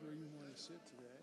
wherever you want to sit today.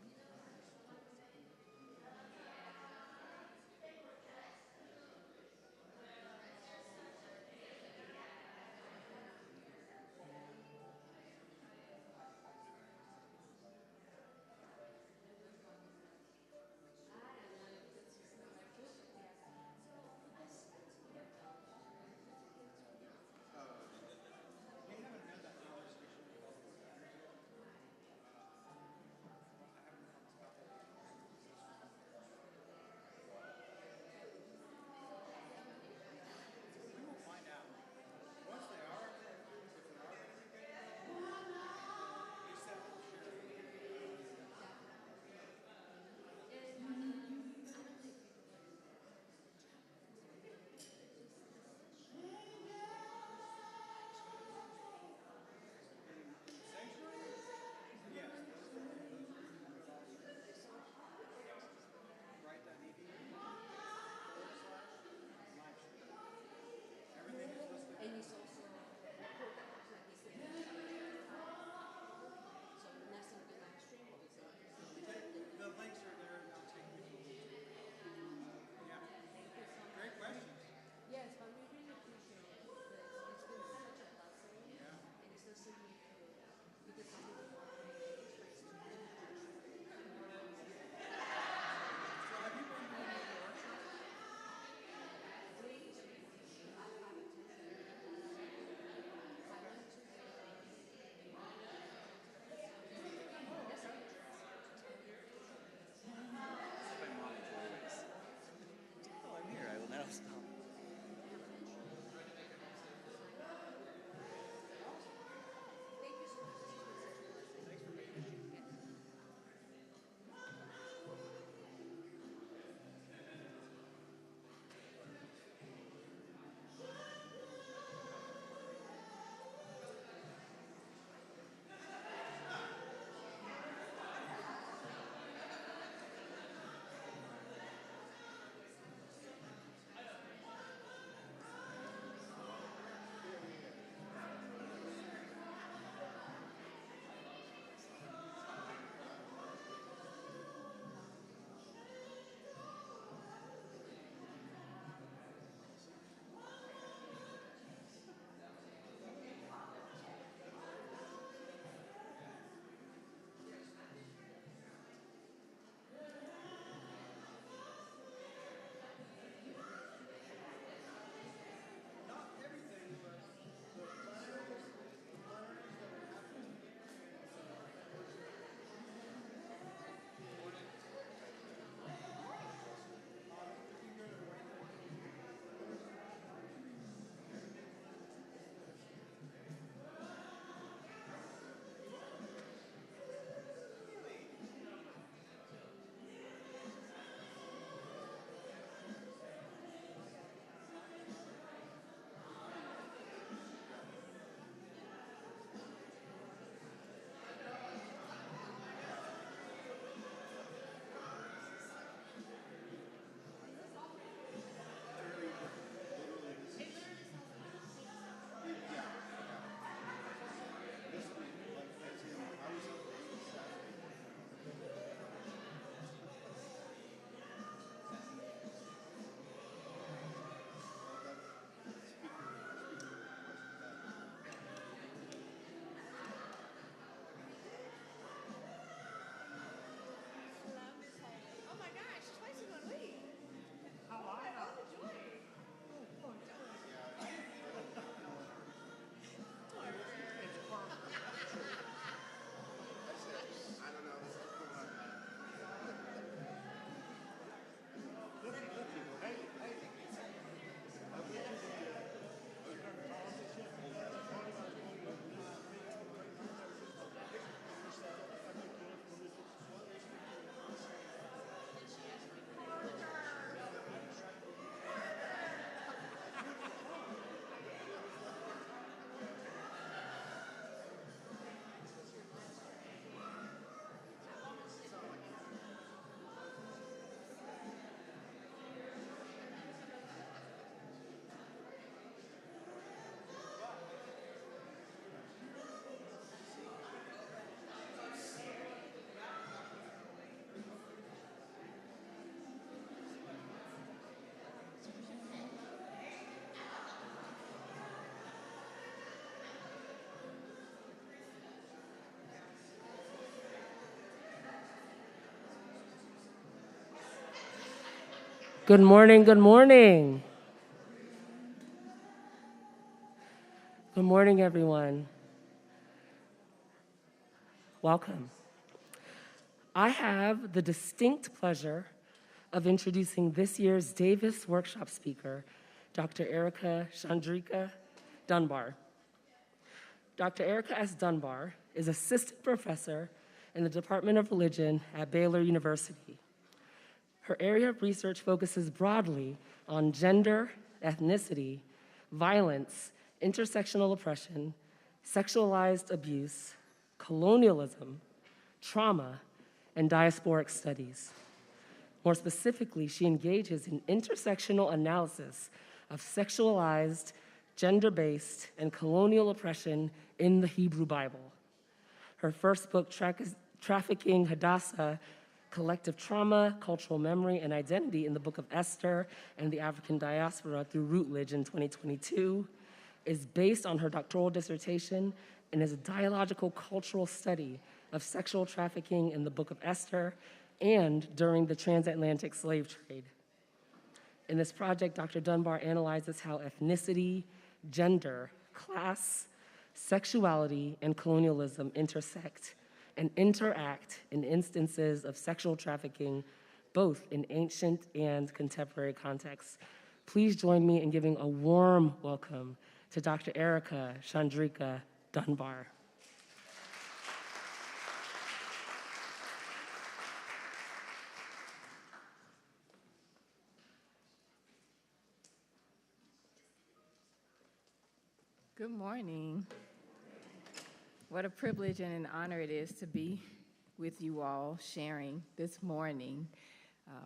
Good morning, good morning. Good morning, everyone. Welcome. I have the distinct pleasure of introducing this year's Davis Workshop speaker, Dr. Ericka Dunbar. Dr. Ericka S. Dunbar is assistant professor in the Department of Religion at Baylor University. Her area of research focuses broadly on gender, ethnicity, violence, intersectional oppression, sexualized abuse, colonialism, trauma, and diasporic studies. More specifically, she engages in intersectional analysis of sexualized, gender-based, and colonial oppression in the Hebrew Bible. Her first book, Trafficking Hadassah, Collective Trauma, Cultural Memory, and Identity in the Book of Esther and the African Diaspora through Routledge in 2022, is based on her doctoral dissertation and is a dialogical cultural study of sexual trafficking in the Book of Esther and during the Transatlantic Slave Trade. In this project, Dr. Dunbar analyzes how ethnicity, gender, class, sexuality, and colonialism intersect and interact in instances of sexual trafficking, both in ancient and contemporary contexts. Please join me in giving a warm welcome to Dr. Ericka Dunbar. Good morning. What a privilege and an honor it is to be with you all sharing this morning.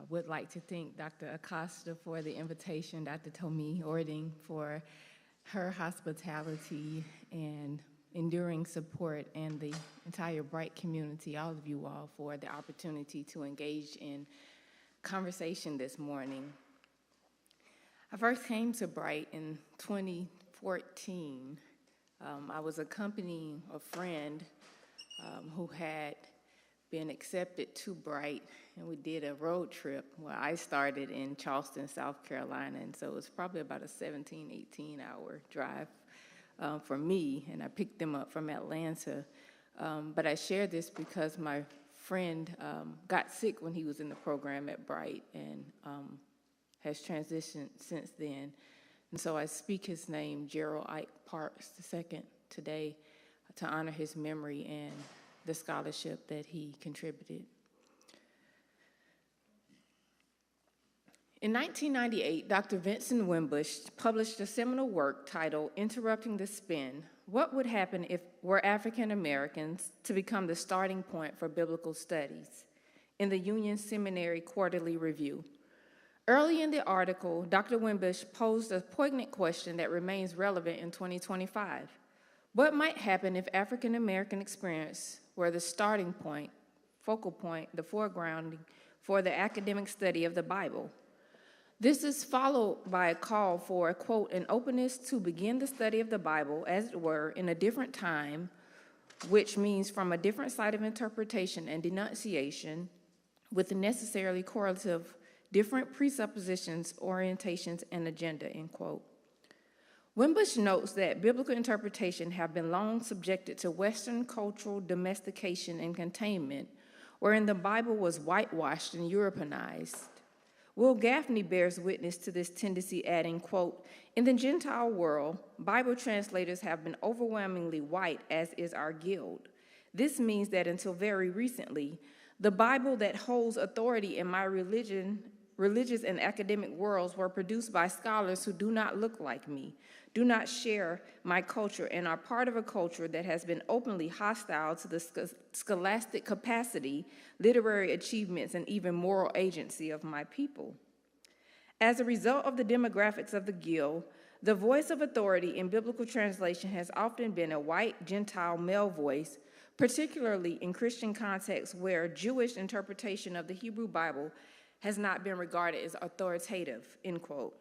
Would like to thank Dr. Acosta for the invitation, Dr. Tomi Ording for her hospitality and enduring support, and the entire Brite community, all of you all, for the opportunity to engage in conversation this morning. I first came to Brite in 2014. I was accompanying a friend who had been accepted to Brite, and we did a road trip. Well, I started in Charleston, South Carolina, and so it was probably about a 17, 18-hour drive for me, and I picked them up from Atlanta. But I share this because my friend got sick when he was in the program at Brite and has transitioned since then. And so I speak his name, Gerald Ike Parks II, today to honor his memory and the scholarship that he contributed. In 1998, Dr. Vincent Wimbush published a seminal work titled Interrupting the Spin: What Would Happen If Were African Americans to Become the Starting Point for Biblical Studies, in the Union Seminary Quarterly Review. Early in the article, Dr. Wimbush posed a poignant question that remains relevant in 2025. What might happen if African American experience were the starting point, focal point, the foregrounding for the academic study of the Bible? This is followed by a call for, quote, an openness to begin the study of the Bible, as it were, in a different time, which means from a different side of interpretation and denunciation, with the necessarily correlative different presuppositions, orientations, and agenda, end quote. Wimbush notes that biblical interpretation have been long subjected to Western cultural domestication and containment, wherein the Bible was whitewashed and Europeanized. Will Gaffney bears witness to this tendency, adding, quote, in the Gentile world, Bible translators have been overwhelmingly white, as is our guild. This means that until very recently, the Bible that holds authority in my religious and academic worlds were produced by scholars who do not look like me, do not share my culture, and are part of a culture that has been openly hostile to the scholastic capacity, literary achievements, and even moral agency of my people. As a result of the demographics of the Guild, the voice of authority in biblical translation has often been a white Gentile male voice, particularly in Christian contexts where Jewish interpretation of the Hebrew Bible has not been regarded as authoritative, end quote.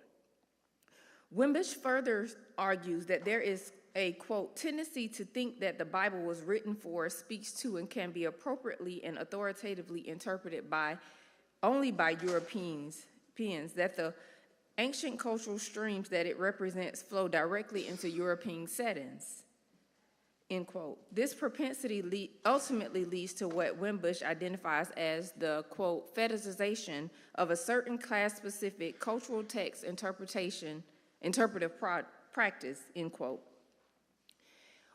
Wimbush further argues that there is a, quote, tendency to think that the Bible was written for, speaks to, and can be appropriately and authoritatively interpreted only by Europeans, that the ancient cultural streams that it represents flow directly into European settings, end quote. This propensity ultimately leads to what Wimbush identifies as the, quote, fetishization of a certain class-specific cultural text interpretive practice, end quote.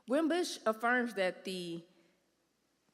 Wimbush affirms that the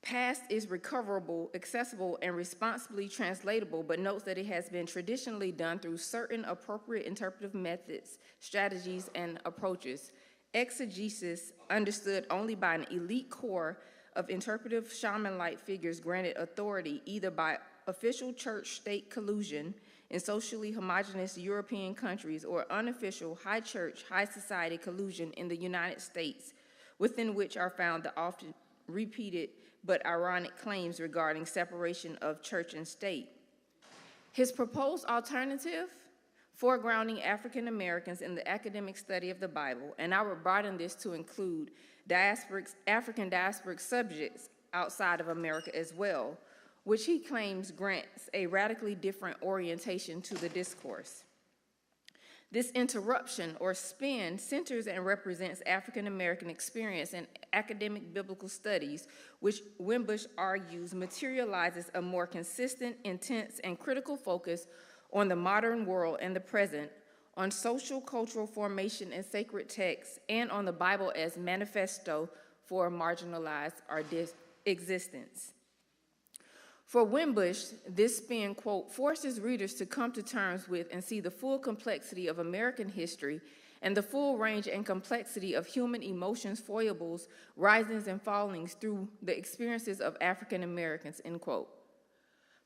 past is recoverable, accessible, and responsibly translatable, but notes that it has been traditionally done through certain appropriate interpretive methods, strategies, and approaches. Exegesis, understood only by an elite core of interpretive shaman-like figures granted authority either by official church-state collusion in socially homogenous European countries or unofficial high church, high society collusion in the United States, within which are found the often repeated but ironic claims regarding separation of church and state. His proposed alternative, foregrounding African Americans in the academic study of the Bible, and I would broaden this to include African diasporic subjects outside of America as well, which he claims grants a radically different orientation to the discourse. This interruption or spin centers and represents African American experience in academic biblical studies, which Wimbush argues materializes a more consistent, intense, and critical focus on the modern world and the present, on social cultural formation and sacred texts, and on the Bible as manifesto for marginalized or existence. For Wimbush, this spin, quote, forces readers to come to terms with and see the full complexity of American history and the full range and complexity of human emotions, foibles, risings and fallings through the experiences of African Americans, end quote.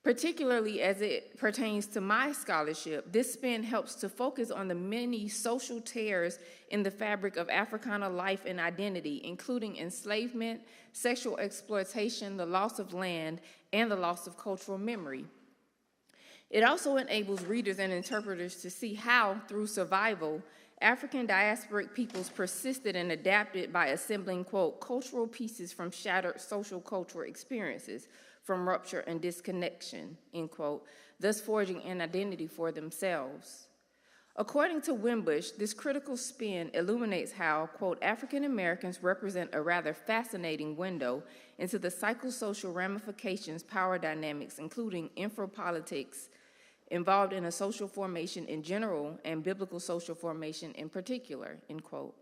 Particularly as it pertains to my scholarship, this spin helps to focus on the many social tears in the fabric of Africana life and identity, including enslavement, sexual exploitation, the loss of land, and the loss of cultural memory. It also enables readers and interpreters to see how, through survival, African diasporic peoples persisted and adapted by assembling, quote, cultural pieces from shattered social cultural experiences, from rupture and disconnection, end quote, thus forging an identity for themselves. According to Wimbush, this critical spin illuminates how, quote, African Americans represent a rather fascinating window into the psychosocial ramifications, power dynamics, including infrapolitics, involved in a social formation in general and biblical social formation in particular, end quote.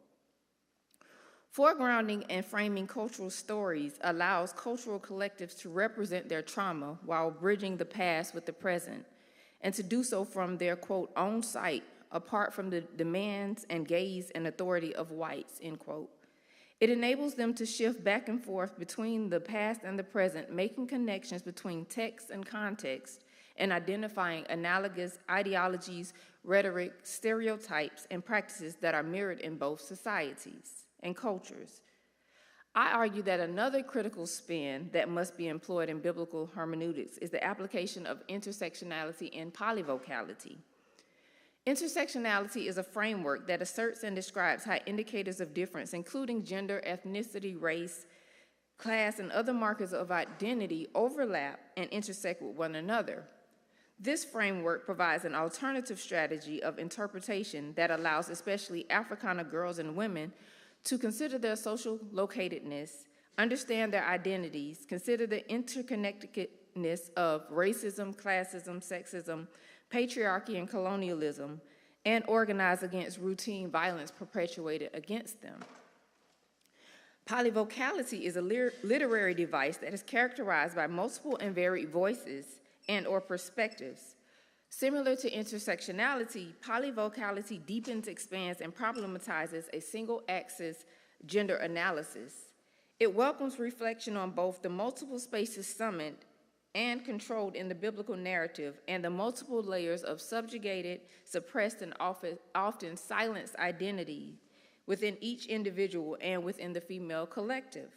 Foregrounding and framing cultural stories allows cultural collectives to represent their trauma while bridging the past with the present, and to do so from their, quote, own site, apart from the demands and gaze and authority of whites, end quote. It enables them to shift back and forth between the past and the present, making connections between text and context, and identifying analogous ideologies, rhetoric, stereotypes, and practices that are mirrored in both societies and cultures. I argue that another critical spin that must be employed in biblical hermeneutics is the application of intersectionality and polyvocality. Intersectionality is a framework that asserts and describes how indicators of difference, including gender, ethnicity, race, class, and other markers of identity, overlap and intersect with one another. This framework provides an alternative strategy of interpretation that allows especially Africana girls and women to consider their social locatedness, understand their identities, consider the interconnectedness of racism, classism, sexism, patriarchy, and colonialism, and organize against routine violence perpetuated against them. Polyvocality is a literary device that is characterized by multiple and varied voices and or perspectives. Similar to intersectionality, polyvocality deepens, expands, and problematizes a single-axis gender analysis. It welcomes reflection on both the multiple spaces summoned and controlled in the biblical narrative and the multiple layers of subjugated, suppressed, and often silenced identity within each individual and within the female collective.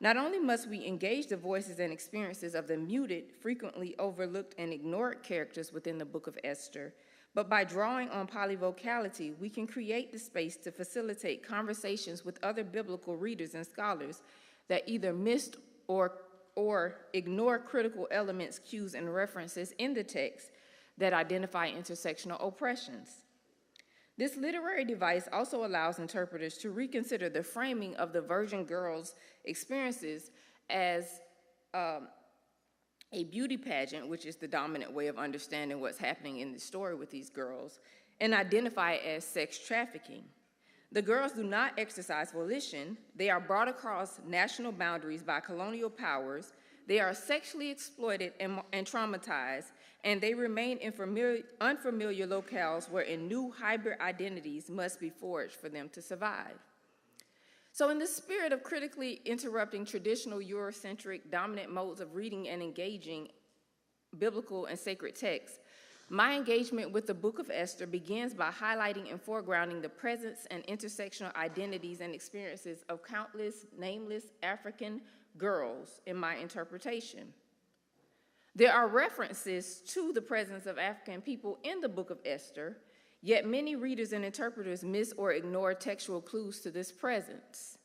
Not only must we engage the voices and experiences of the muted, frequently overlooked and ignored characters within the Book of Esther, but by drawing on polyvocality, we can create the space to facilitate conversations with other biblical readers and scholars that either missed or ignore critical elements, cues, and references in the text that identify intersectional oppressions. This literary device also allows interpreters to reconsider the framing of the virgin girl's experiences as a beauty pageant, which is the dominant way of understanding what's happening in the story with these girls, and identify it as sex trafficking. The girls do not exercise volition. They are brought across national boundaries by colonial powers. They are sexually exploited and traumatized, and they remain in unfamiliar locales wherein new hybrid identities must be forged for them to survive. So in the spirit of critically interrupting traditional Eurocentric dominant modes of reading and engaging biblical and sacred texts, my engagement with the Book of Esther begins by highlighting and foregrounding the presence and intersectional identities and experiences of countless nameless African girls in my interpretation. There are references to the presence of African people in the Book of Esther, yet many readers and interpreters miss or ignore textual clues to this presence.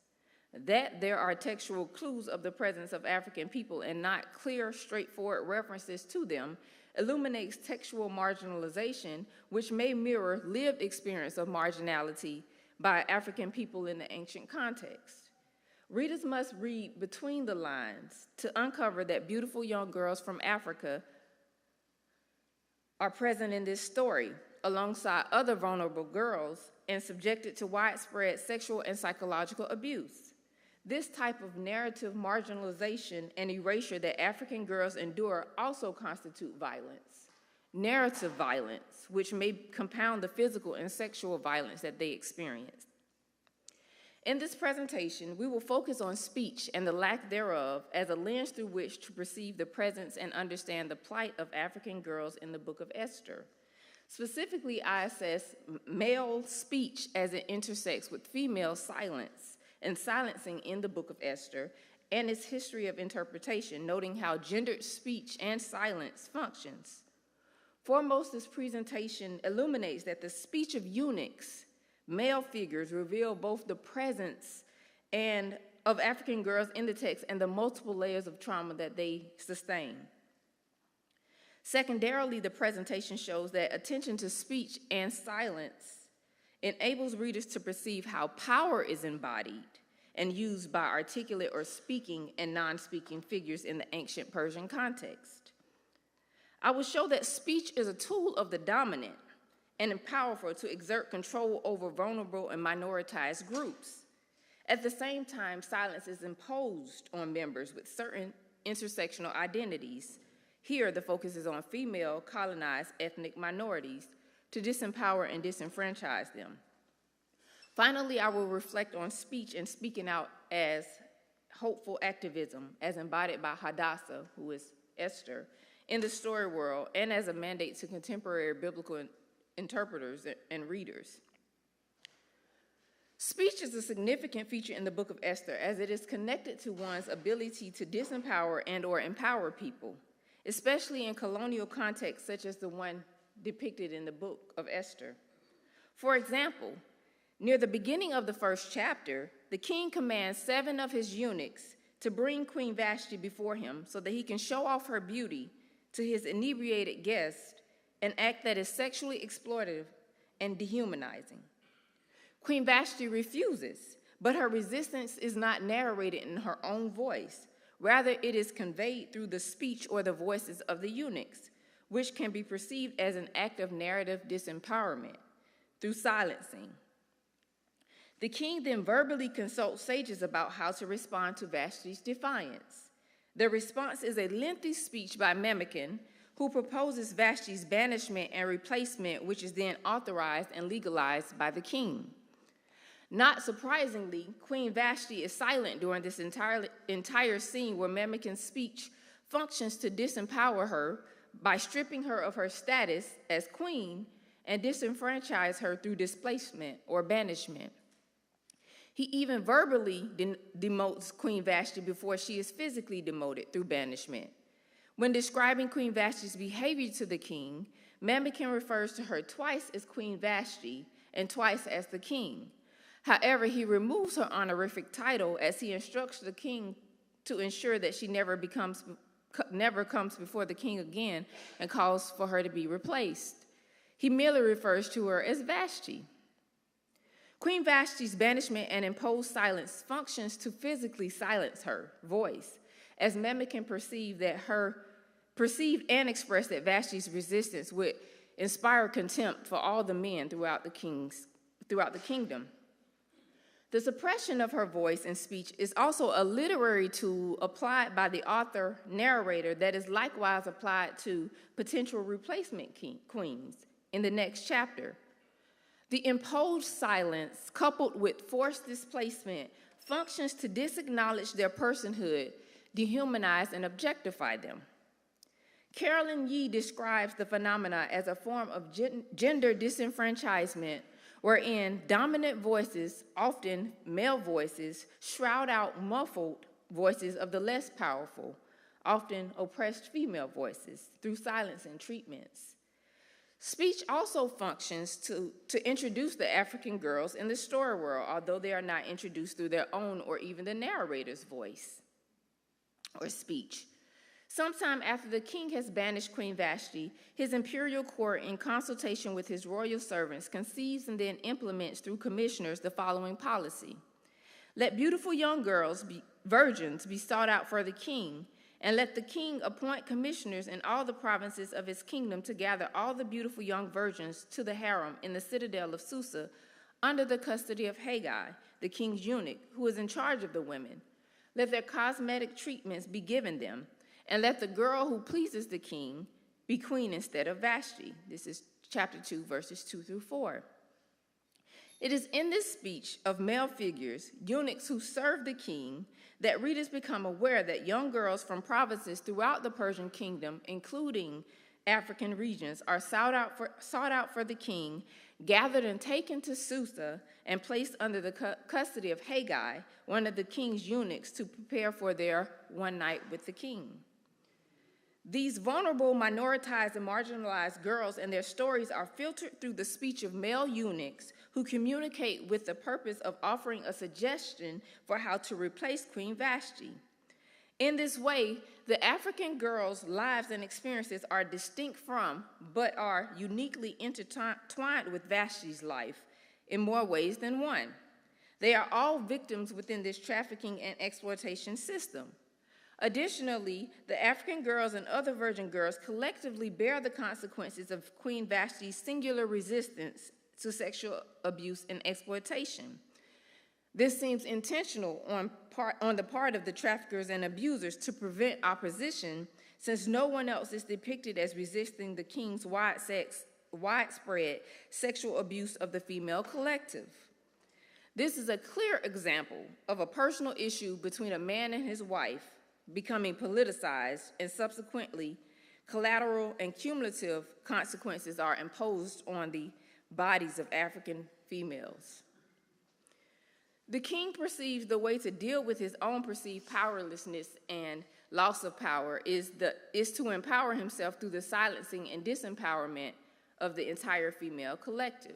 That there are textual clues of the presence of African people and not clear, straightforward references to them illuminates textual marginalization, which may mirror lived experience of marginality by African people in the ancient context. Readers must read between the lines to uncover that beautiful young girls from Africa are present in this story, alongside other vulnerable girls and subjected to widespread sexual and psychological abuse. This type of narrative marginalization and erasure that African girls endure also constitute violence, narrative violence, which may compound the physical and sexual violence that they experience. In this presentation, we will focus on speech and the lack thereof as a lens through which to perceive the presence and understand the plight of African girls in the Book of Esther. Specifically, I assess male speech as it intersects with female silence and silencing in the Book of Esther and its history of interpretation, noting how gendered speech and silence functions. Foremost, this presentation illuminates that the speech of eunuchs, male figures, reveal both the presence and of African girls in the text and the multiple layers of trauma that they sustain. Secondarily, the presentation shows that attention to speech and silence enables readers to perceive how power is embodied and used by articulate or speaking and non-speaking figures in the ancient Persian context. I will show that speech is a tool of the dominant and powerful to exert control over vulnerable and minoritized groups. At the same time, silence is imposed on members with certain intersectional identities. Here, the focus is on female, colonized ethnic minorities to disempower and disenfranchise them. Finally, I will reflect on speech and speaking out as hopeful activism, as embodied by Hadassah, who is Esther, in the story world, and as a mandate to contemporary biblical interpreters and readers. Speech is a significant feature in the Book of Esther as it is connected to one's ability to disempower and or empower people, especially in colonial contexts such as the one depicted in the Book of Esther. For example, near the beginning of the first chapter, the king commands 7 of his eunuchs to bring Queen Vashti before him so that he can show off her beauty to his inebriated guests, an act that is sexually exploitative and dehumanizing. Queen Vashti refuses, but her resistance is not narrated in her own voice. Rather, it is conveyed through the speech or the voices of the eunuchs, which can be perceived as an act of narrative disempowerment through silencing. The king then verbally consults sages about how to respond to Vashti's defiance. The response is a lengthy speech by Memucan, who proposes Vashti's banishment and replacement, which is then authorized and legalized by the king. Not surprisingly, Queen Vashti is silent during this entire scene where Memucan's speech functions to disempower her by stripping her of her status as queen and disenfranchise her through displacement or banishment. He even verbally demotes Queen Vashti before she is physically demoted through banishment. When describing Queen Vashti's behavior to the king, Memucan refers to her twice as Queen Vashti and twice as the king. However, he removes her honorific title as he instructs the king to ensure that she never becomes comes before the king again and calls for her to be replaced. He merely refers to her as Vashti. Queen Vashti's banishment and imposed silence functions to physically silence her voice, as Mehmet can perceive and express that Vashti's resistance would inspire contempt for all the men throughout the kingdom. The suppression of her voice and speech is also a literary tool applied by the author narrator that is likewise applied to potential replacement queens in the next chapter. The imposed silence, coupled with forced displacement, functions to disacknowledge their personhood, dehumanize, and objectify them. Carolyn Yee describes the phenomena as a form of gender disenfranchisement, wherein dominant voices, often male voices, shroud out muffled voices of the less powerful, often oppressed female voices, through silence and treatments. Speech also functions to introduce the African girls in the story world, although they are not introduced through their own or even the narrator's voice or speech. Sometime after the king has banished Queen Vashti, his imperial court, in consultation with his royal servants, conceives and then implements through commissioners the following policy. Let beautiful young girls, virgins, be sought out for the king, and let the king appoint commissioners in all the provinces of his kingdom to gather all the beautiful young virgins to the harem in the citadel of Susa under the custody of Haggai, the king's eunuch, who is in charge of the women. Let their cosmetic treatments be given them, and let the girl who pleases the king be queen instead of Vashti. This is chapter 2, verses 2 through 4. It is in this speech of male figures, eunuchs who serve the king, that readers become aware that young girls from provinces throughout the Persian kingdom, including African regions, are sought out for the king, gathered and taken to Susa, and placed under the custody of Haggai, one of the king's eunuchs, to prepare for their one night with the king. These vulnerable, minoritized, and marginalized girls and their stories are filtered through the speech of male eunuchs who communicate with the purpose of offering a suggestion for how to replace Queen Vashti. In this way, the African girls' lives and experiences are distinct from, but are uniquely intertwined with Vashti's life in more ways than one. They are all victims within this trafficking and exploitation system. Additionally, the African girls and other virgin girls collectively bear the consequences of Queen Vashti's singular resistance to sexual abuse and exploitation. This seems intentional on the part of the traffickers and abusers to prevent opposition, since no one else is depicted as resisting the king's widespread sexual abuse of the female collective. This is a clear example of a personal issue between a man and his wife becoming politicized, and subsequently collateral and cumulative consequences are imposed on the bodies of African females. The king perceives the way to deal with his own perceived powerlessness and loss of power is to empower himself through the silencing and disempowerment of the entire female collective.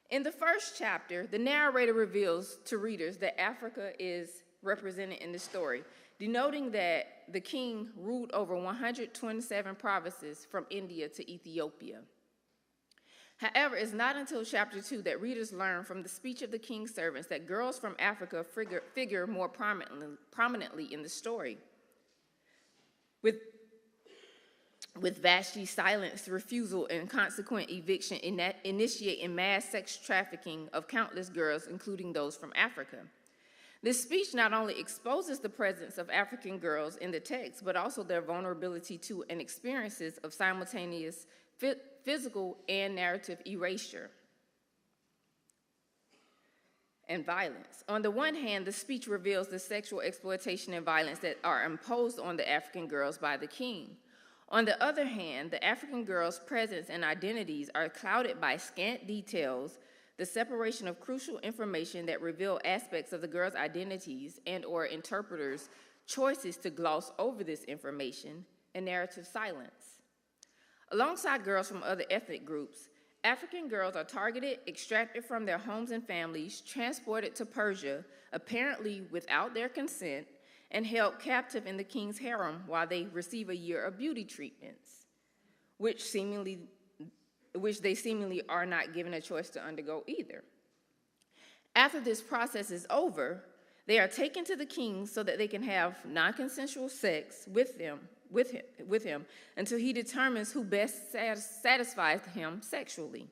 In the first chapter, the narrator reveals to readers that Africa is represented in the story, denoting that the king ruled over 127 provinces from India to Ethiopia. However, it's not until chapter 2 that readers learn from the speech of the king's servants that girls from Africa figure more prominently in the story. With Vashti's silenced refusal and consequent eviction initiating mass sex trafficking of countless girls, including those from Africa. This speech not only exposes the presence of African girls in the text, but also their vulnerability to and experiences of simultaneous physical and narrative erasure and violence. On the one hand, the speech reveals the sexual exploitation and violence that are imposed on the African girls by the king. On the other hand, the African girls' presence and identities are clouded by scant details, the separation of crucial information that reveal aspects of the girls' identities and/or interpreters' choices to gloss over this information, and narrative silence. Alongside girls from other ethnic groups, African girls are targeted, extracted from their homes and families, transported to Persia, apparently without their consent, and held captive in the king's harem while they receive a year of beauty treatments, which they seemingly are not given a choice to undergo either. After this process is over, they are taken to the king so that they can have non-consensual sex with him until he determines who best satisfies him sexually.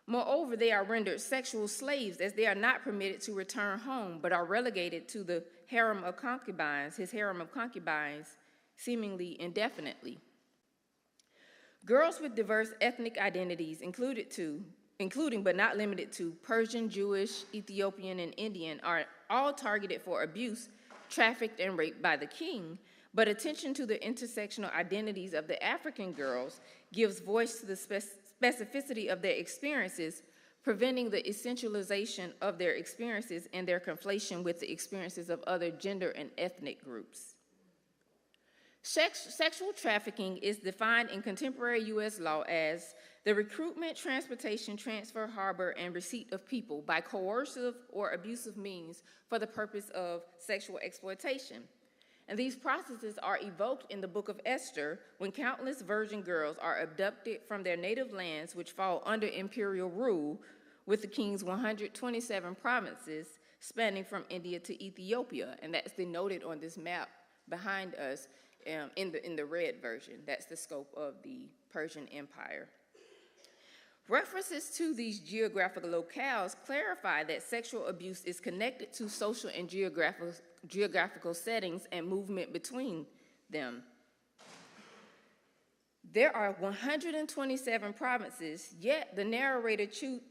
Moreover, they are rendered sexual slaves, as they are not permitted to return home, but are relegated to the harem of concubines, his harem of concubines, seemingly indefinitely. Girls with diverse ethnic identities, including but not limited to Persian, Jewish, Ethiopian, and Indian, are all targeted for abuse, trafficked, and raped by the king, but attention to the intersectional identities of the African girls gives voice to the specificity of their experiences, preventing the essentialization of their experiences and their conflation with the experiences of other gender and ethnic groups. Sexual trafficking is defined in contemporary U.S. law as the recruitment, transportation, transfer, harbor, and receipt of people by coercive or abusive means for the purpose of sexual exploitation. And these processes are evoked in the Book of Esther when countless virgin girls are abducted from their native lands, which fall under imperial rule, with the king's 127 provinces spanning from India to Ethiopia. And that's denoted on this map behind us in the red version. That's the scope of the Persian Empire. References to these geographical locales clarify that sexual abuse is connected to social and geographical settings and movement between them. There are 127 provinces, yet the narrator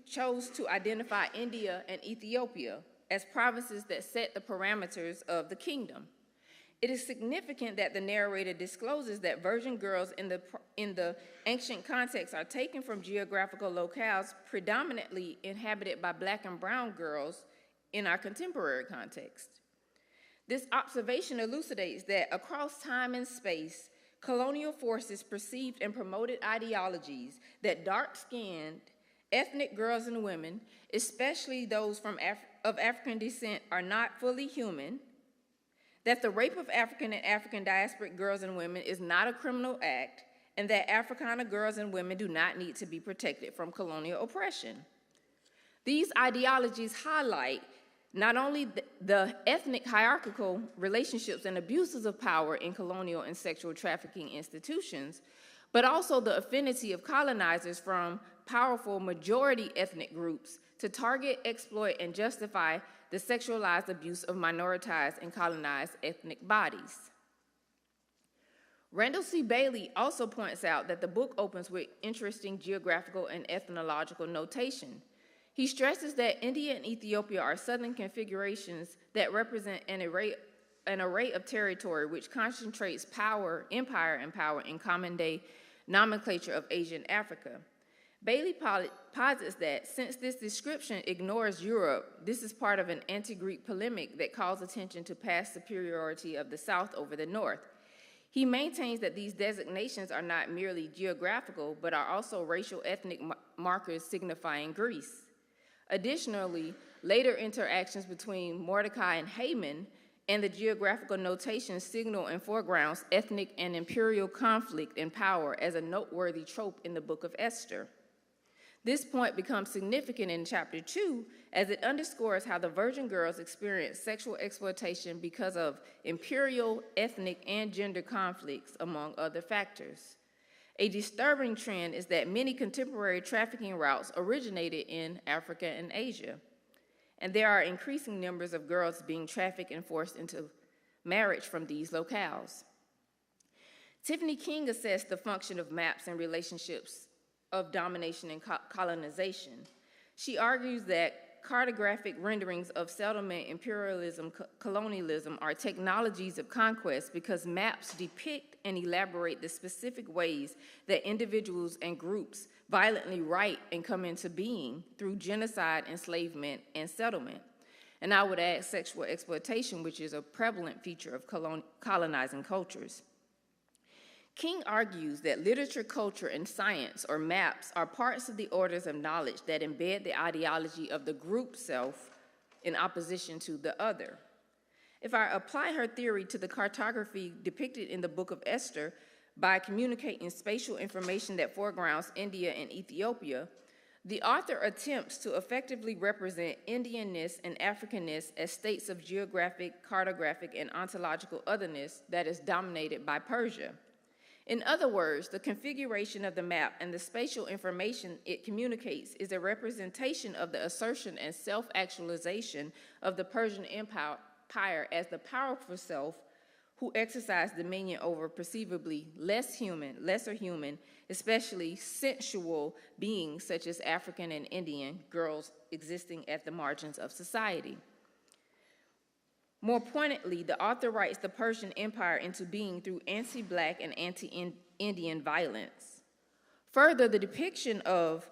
chose to identify India and Ethiopia as provinces that set the parameters of the kingdom. It is significant that the narrator discloses that virgin girls in the ancient context are taken from geographical locales predominantly inhabited by Black and brown girls in our contemporary context. This observation elucidates that across time and space, colonial forces perceived and promoted ideologies that dark-skinned ethnic girls and women, especially those of African descent, are not fully human, that the rape of African and African diasporic girls and women is not a criminal act, and that Africana girls and women do not need to be protected from colonial oppression. These ideologies highlight not only the ethnic hierarchical relationships and abuses of power in colonial and sexual trafficking institutions, but also the affinity of colonizers from powerful majority ethnic groups to target, exploit, and justify the sexualized abuse of minoritized and colonized ethnic bodies. Randall C. Bailey also points out that the book opens with interesting geographical and ethnological notation. He stresses that India and Ethiopia are southern configurations that represent an array of territory which concentrates power, empire, and power in common-day nomenclature of Asian Africa. Bailey posits that since this description ignores Europe, this is part of an anti-Greek polemic that calls attention to past superiority of the South over the North. He maintains that these designations are not merely geographical, but are also racial ethnic markers signifying Greece. Additionally, later interactions between Mordecai and Haman and the geographical notation signal and foregrounds ethnic and imperial conflict and power as a noteworthy trope in the Book of Esther. This point becomes significant in chapter 2 as it underscores how the virgin girls experience sexual exploitation because of imperial, ethnic, and gender conflicts, among other factors. A disturbing trend is that many contemporary trafficking routes originated in Africa and Asia, and there are increasing numbers of girls being trafficked and forced into marriage from these locales. Tiffany King assessed the function of maps and relationships of domination and colonization. She argues that cartographic renderings of settlement, imperialism, colonialism are technologies of conquest because maps depict and elaborate the specific ways that individuals and groups violently write and come into being through genocide, enslavement, and settlement. And I would add sexual exploitation, which is a prevalent feature of colonizing cultures. King argues that literature, culture, and science, or maps, are parts of the orders of knowledge that embed the ideology of the group self in opposition to the other. If I apply her theory to the cartography depicted in the Book of Esther by communicating spatial information that foregrounds India and Ethiopia, the author attempts to effectively represent Indianness and Africanness as states of geographic, cartographic, and ontological otherness that is dominated by Persia. In other words, the configuration of the map and the spatial information it communicates is a representation of the assertion and self-actualization of the Persian Empire as the powerful self who exercised dominion over perceivably lesser human, especially sensual beings such as African and Indian girls existing at the margins of society. More pointedly, the author writes the Persian Empire into being through anti-Black and anti-Indian violence. Further, the depiction of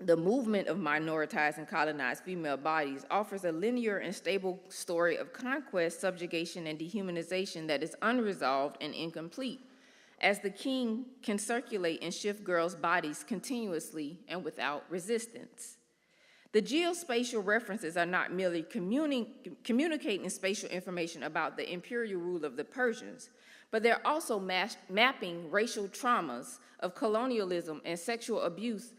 the movement of minoritized and colonized female bodies offers a linear and stable story of conquest, subjugation, and dehumanization that is unresolved and incomplete, as the king can circulate and shift girls' bodies continuously and without resistance. The geospatial references are not merely communicating spatial information about the imperial rule of the Persians, but they're also mapping racial traumas of colonialism and sexual abuse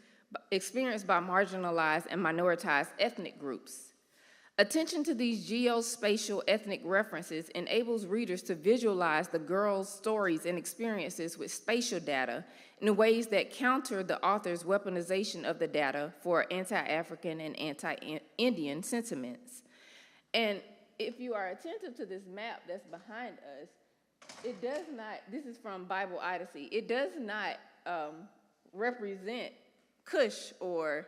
experienced by marginalized and minoritized ethnic groups. Attention to these geospatial ethnic references enables readers to visualize the girls' stories and experiences with spatial data in ways that counter the author's weaponization of the data for anti-African and anti-Indian sentiments. And if you are attentive to this map that's behind us, it does not, this is from Bible Odyssey, it does not represent Kush or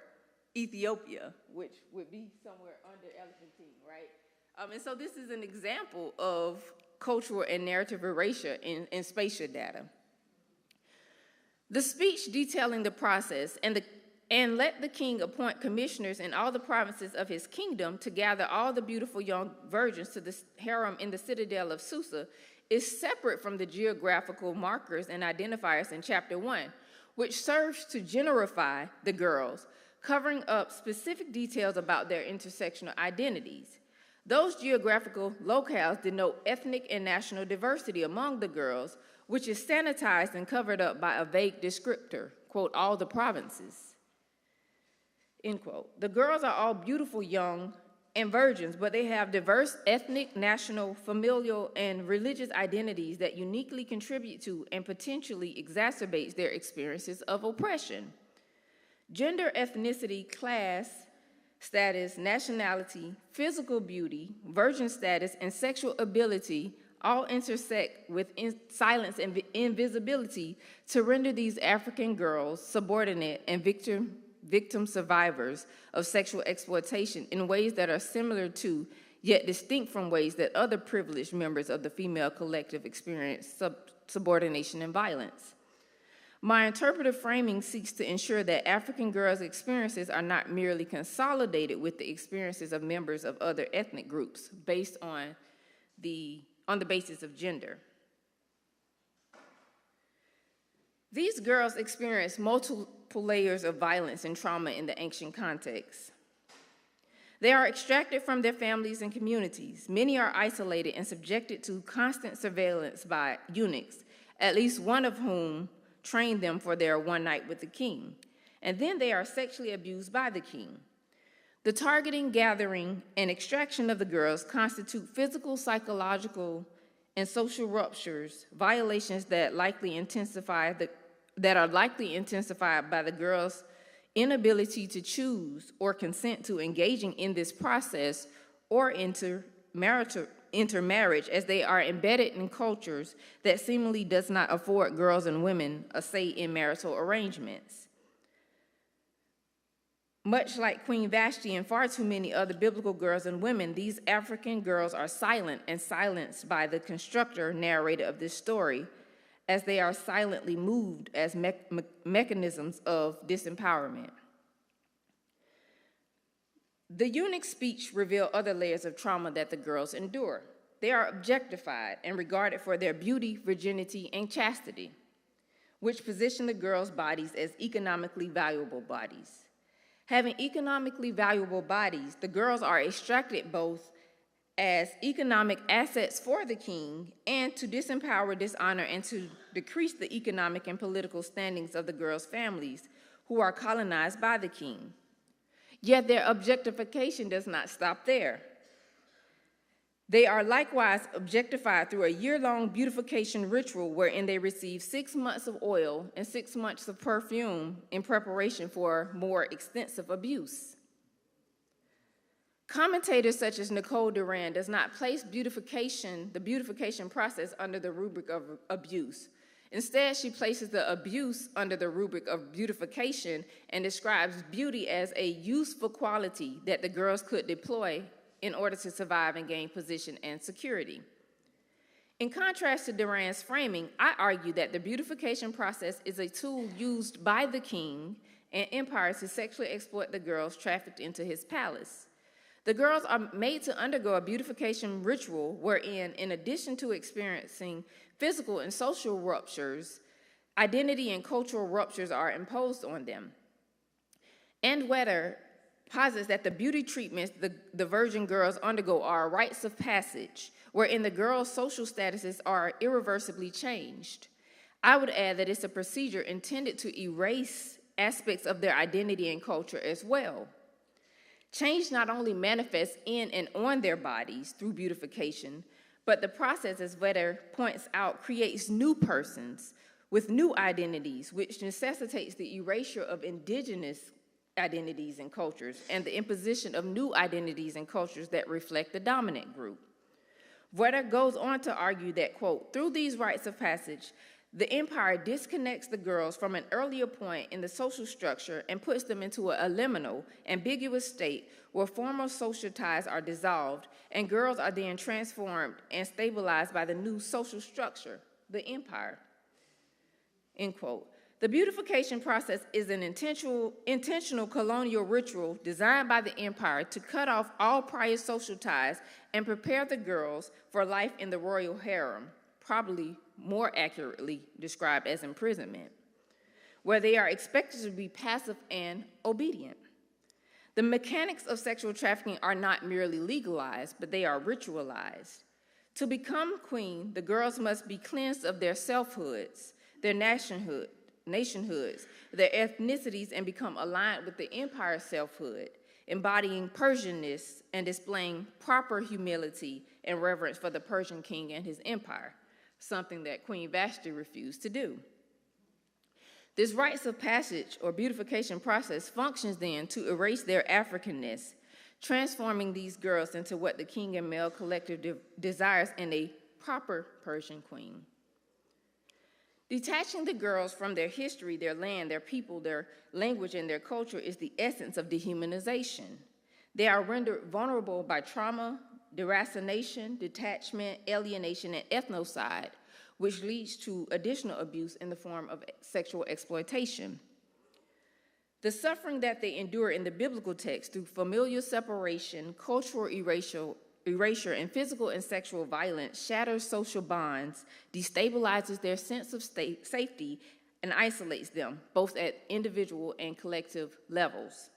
Ethiopia, which would be somewhere under Elephantine, right? And so this is an example of cultural and narrative erasure in spatial data. The speech detailing the process and let the king appoint commissioners in all the provinces of his kingdom to gather all the beautiful young virgins to the harem in the citadel of Susa is separate from the geographical markers and identifiers in chapter 1, which serves to generify the girls, covering up specific details about their intersectional identities. Those geographical locales denote ethnic and national diversity among the girls, which is sanitized and covered up by a vague descriptor, quote, all the provinces, end quote. The girls are all beautiful young and virgins, but they have diverse ethnic, national, familial, and religious identities that uniquely contribute to and potentially exacerbates their experiences of oppression. Gender, ethnicity, class, status, nationality, physical beauty, virgin status, and sexual ability all intersect with silence and invisibility to render these African girls subordinate and victim survivors of sexual exploitation in ways that are similar to, yet distinct from ways that other privileged members of the female collective experience subordination and violence. My interpretive framing seeks to ensure that African girls' experiences are not merely consolidated with the experiences of members of other ethnic groups based on the basis of gender. These girls experience multiple layers of violence and trauma in the ancient context. They are extracted from their families and communities. Many are isolated and subjected to constant surveillance by eunuchs, at least one of whom trained them for their one night with the king. And then they are sexually abused by the king. The targeting, gathering, and extraction of the girls constitute physical, psychological, and social ruptures, violations that are likely intensified by the girls' inability to choose or consent to engaging in this process or intermarriage, as they are embedded in cultures that seemingly does not afford girls and women a say in marital arrangements. Much like Queen Vashti and far too many other biblical girls and women, these African girls are silent and silenced by the constructor narrator of this story, as they are silently moved as mechanisms of disempowerment. The eunuch's speech revealed other layers of trauma that the girls endure. they are objectified and regarded for their beauty, virginity, and chastity, which position the girls' bodies as economically valuable bodies. Having economically valuable bodies, the girls are extracted both as economic assets for the king and to disempower, dishonor, and to decrease the economic and political standings of the girls' families who are colonized by the king. Yet their objectification does not stop there. They are likewise objectified through a year-long beautification ritual wherein they receive 6 months of oil and 6 months of perfume in preparation for more extensive abuse. Commentators such as Nicole Duran does not place the beautification process under the rubric of abuse. Instead, she places the abuse under the rubric of beautification and describes beauty as a useful quality that the girls could deploy in order to survive and gain position and security. In contrast to Duran's framing, I argue that the beautification process is a tool used by the king and empire to sexually exploit the girls trafficked into his palace. The girls are made to undergo a beautification ritual wherein, in addition to experiencing physical and social ruptures, identity and cultural ruptures are imposed on them. And Wetter posits that the beauty treatments the virgin girls undergo are rites of passage, wherein the girls' social statuses are irreversibly changed. I would add that it's a procedure intended to erase aspects of their identity and culture as well. Change not only manifests in and on their bodies through beautification, but the process, as Vetter points out, creates new persons with new identities, which necessitates the erasure of indigenous identities and cultures and the imposition of new identities and cultures that reflect the dominant group. Vetter goes on to argue that, quote, through these rites of passage, the empire disconnects the girls from an earlier point in the social structure and puts them into a liminal, ambiguous state where former social ties are dissolved and girls are then transformed and stabilized by the new social structure, the empire, end quote. The beautification process is an intentional colonial ritual designed by the empire to cut off all prior social ties and prepare the girls for life in the royal harem, probably more accurately described as imprisonment, where they are expected to be passive and obedient. The mechanics of sexual trafficking are not merely legalized, but they are ritualized. To become queen, the girls must be cleansed of their selfhoods, their nationhoods, their ethnicities, and become aligned with the empire's selfhood, embodying Persianness and displaying proper humility and reverence for the Persian king and his empire, something that Queen Vashti refused to do. This rites of passage or beautification process functions then to erase their Africanness, transforming these girls into what the king and male collective desires in a proper Persian queen. Detaching the girls from their history, their land, their people, their language, and their culture is the essence of dehumanization. They are rendered vulnerable by trauma, deracination, detachment, alienation, and ethnocide, which leads to additional abuse in the form of sexual exploitation. The suffering that they endure in the biblical text through familial separation, cultural erasure, and physical and sexual violence shatters social bonds, destabilizes their sense of safety, and isolates them, both at individual and collective levels.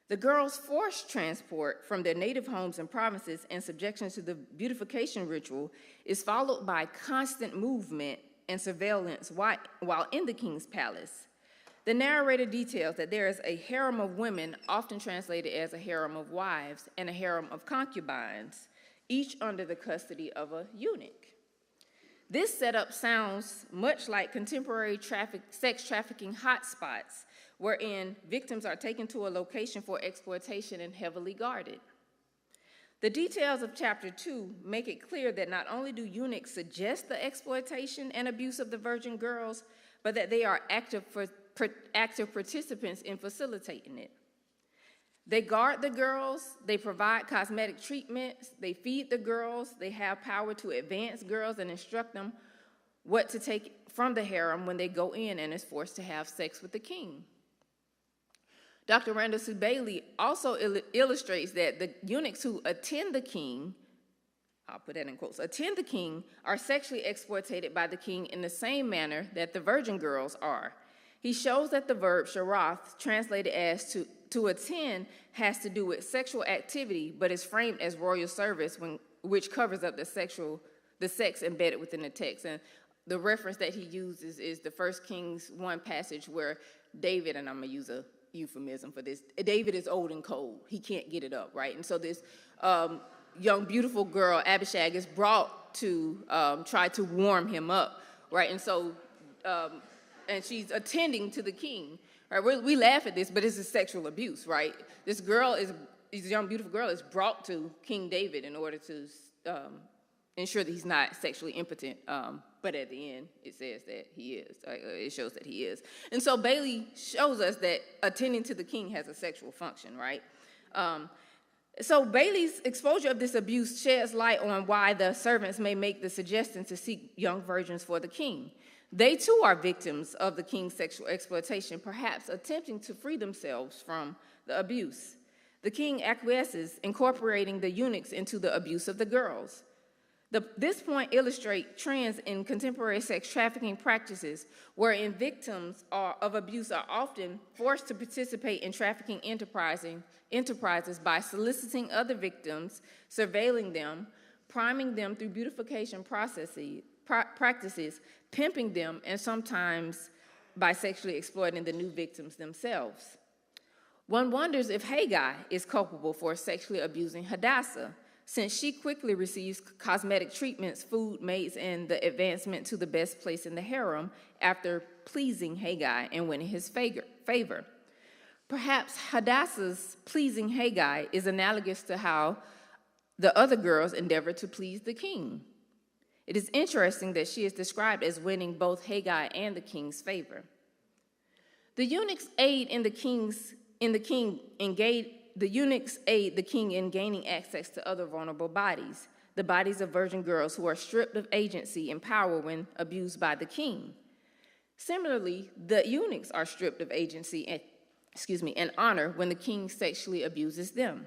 The girls' forced transport from their native homes and provinces and subjection to the beautification ritual is followed by constant movement and surveillance while in the king's palace. The narrator details that there is a harem of women, often translated as a harem of wives, and a harem of concubines, each under the custody of a eunuch. This setup sounds much like contemporary sex trafficking hotspots, wherein victims are taken to a location for exploitation and heavily guarded. The details of Chapter 2 make it clear that not only do eunuchs suggest the exploitation and abuse of the virgin girls, but that they are active participants in facilitating it. They guard the girls, they provide cosmetic treatments, they feed the girls, they have power to advance girls and instruct them what to take from the harem when they go in and is forced to have sex with the king. Dr. Randall Sue Bailey also illustrates that the eunuchs who attend the king I'll put that in quotes, attend the king are sexually exploited by the king in the same manner that the virgin girls are. He shows that the verb sharath, translated as to attend, has to do with sexual activity, but is framed as royal service, which covers up the sex embedded within the text. And the reference that he uses is the 1 Kings 1 passage where David, and I'm going to use a euphemism for this, David is old and cold. He can't get it up, right? And so this young, beautiful girl, Abishag, is brought to try to warm him up, right? And so, and she's attending to the king, right? We laugh at this, but this is sexual abuse, right? This young, beautiful girl is brought to King David in order to ensure that he's not sexually impotent, but at the end, it says that he is. It shows that he is. And so Bailey shows us that attending to the king has a sexual function, right? So Bailey's exposure of this abuse sheds light on why the servants may make the suggestion to seek young virgins for the king. They too are victims of the king's sexual exploitation, perhaps attempting to free themselves from the abuse. The king acquiesces, incorporating the eunuchs into the abuse of the girls. This point illustrates trends in contemporary sex trafficking practices, wherein victims of abuse are often forced to participate in trafficking enterprises by soliciting other victims, surveilling them, priming them through beautification practices, pimping them, and sometimes by sexually exploiting the new victims themselves. One wonders if Haggai is culpable for sexually abusing Hadassah, since she quickly receives cosmetic treatments, food, mates, and the advancement to the best place in the harem after pleasing Haggai and winning his favor. Perhaps Hadassah's pleasing Haggai is analogous to how the other girls endeavor to please the king. It is interesting that she is described as winning both Haggai and the king's favor. The eunuchs aid the king in gaining access to other vulnerable bodies, the bodies of virgin girls who are stripped of agency and power when abused by the king. Similarly, the eunuchs are stripped of agency and honor when the king sexually abuses them.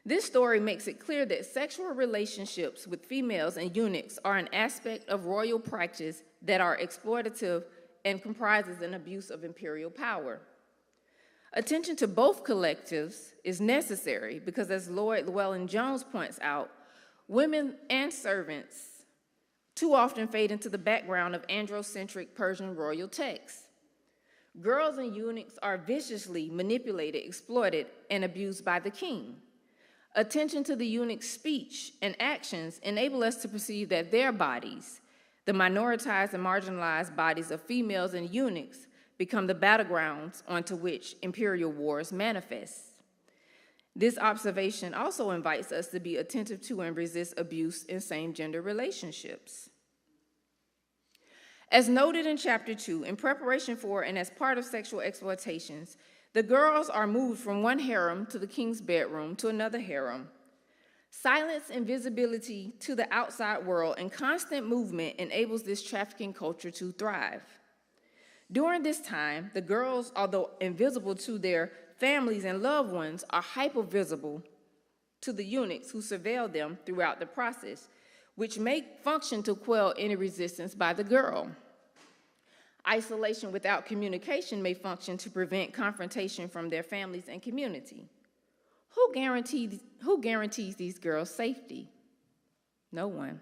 This story makes it clear that sexual relationships with females and eunuchs are an aspect of royal practice that are exploitative and comprises an abuse of imperial power. Attention to both collectives is necessary because, as Lloyd Llewellyn-Jones points out, women and servants too often fade into the background of androcentric Persian royal texts. Girls and eunuchs are viciously manipulated, exploited, and abused by the king. Attention to the eunuch's speech and actions enable us to perceive that their bodies, the minoritized and marginalized bodies of females and eunuchs, become the battlegrounds onto which imperial wars manifest. This observation also invites us to be attentive to and resist abuse in same-gender relationships. As noted in Chapter 2, in preparation for and as part of sexual exploitations, the girls are moved from one harem to the king's bedroom to another harem. Silence and visibility to the outside world and constant movement enables this trafficking culture to thrive. During this time, the girls, although invisible to their families and loved ones, are hyper-visible to the eunuchs who surveil them throughout the process, which may function to quell any resistance by the girl. Isolation without communication may function to prevent confrontation from their families and community. Who guarantees these girls' safety? No one.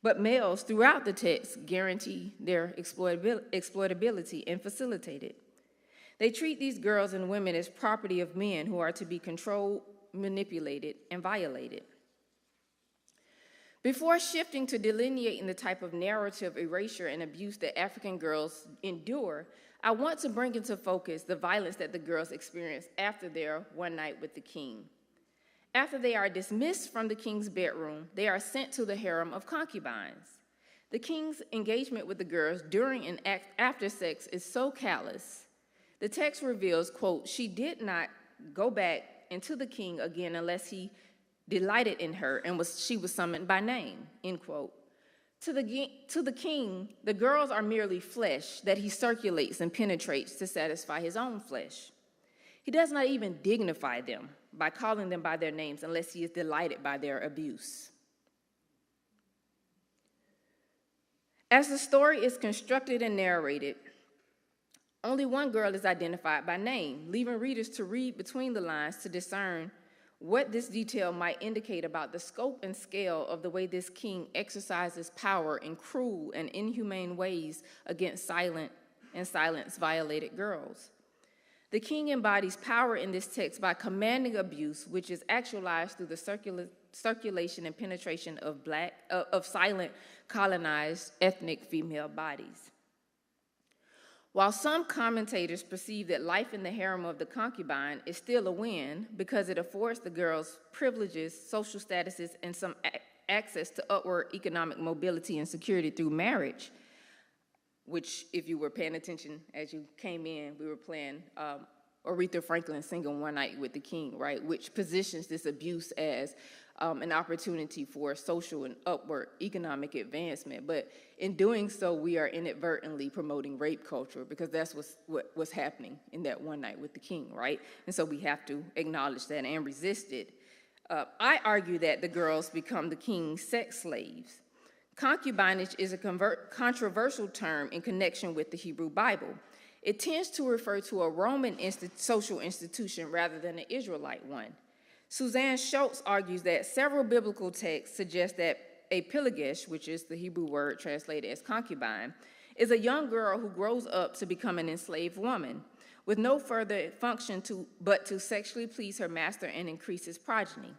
But males throughout the text guarantee their exploitability and facilitate it. They treat these girls and women as property of men who are to be controlled, manipulated, and violated. Before shifting to delineating the type of narrative erasure and abuse that African girls endure, I want to bring into focus the violence that the girls experience after their one night with the king. After they are dismissed from the king's bedroom, they are sent to the harem of concubines. The king's engagement with the girls during and after sex is so callous. The text reveals, quote, she did not go back into the king again unless he delighted in her and she was summoned by name, end quote. To the king, the girls are merely flesh that he circulates and penetrates to satisfy his own flesh. He does not even dignify them, by calling them by their names unless he is delighted by their abuse. As the story is constructed and narrated, only one girl is identified by name, leaving readers to read between the lines to discern what this detail might indicate about the scope and scale of the way this king exercises power in cruel and inhumane ways against silent and silence-violated girls. The king embodies power in this text by commanding abuse, which is actualized through the circulation and penetration of silent, colonized, ethnic female bodies. While some commentators perceive that life in the harem of the concubine is still a win because it affords the girls privileges, social statuses, and some access to upward economic mobility and security through marriage, which, if you were paying attention as you came in, we were playing Aretha Franklin singing One Night with the King, right, which positions this abuse as an opportunity for social and upward economic advancement. But in doing so, we are inadvertently promoting rape culture because that's what's happening in that One Night with the King, right? And so we have to acknowledge that and resist it. I argue that the girls become the king's sex slaves. Concubinage is a controversial term in connection with the Hebrew Bible. It tends to refer to a Roman social institution rather than an Israelite one. Suzanne Schultz argues that several biblical texts suggest that a pilagesh, which is the Hebrew word translated as concubine, is a young girl who grows up to become an enslaved woman with no further function but to sexually please her master and increase his progeny.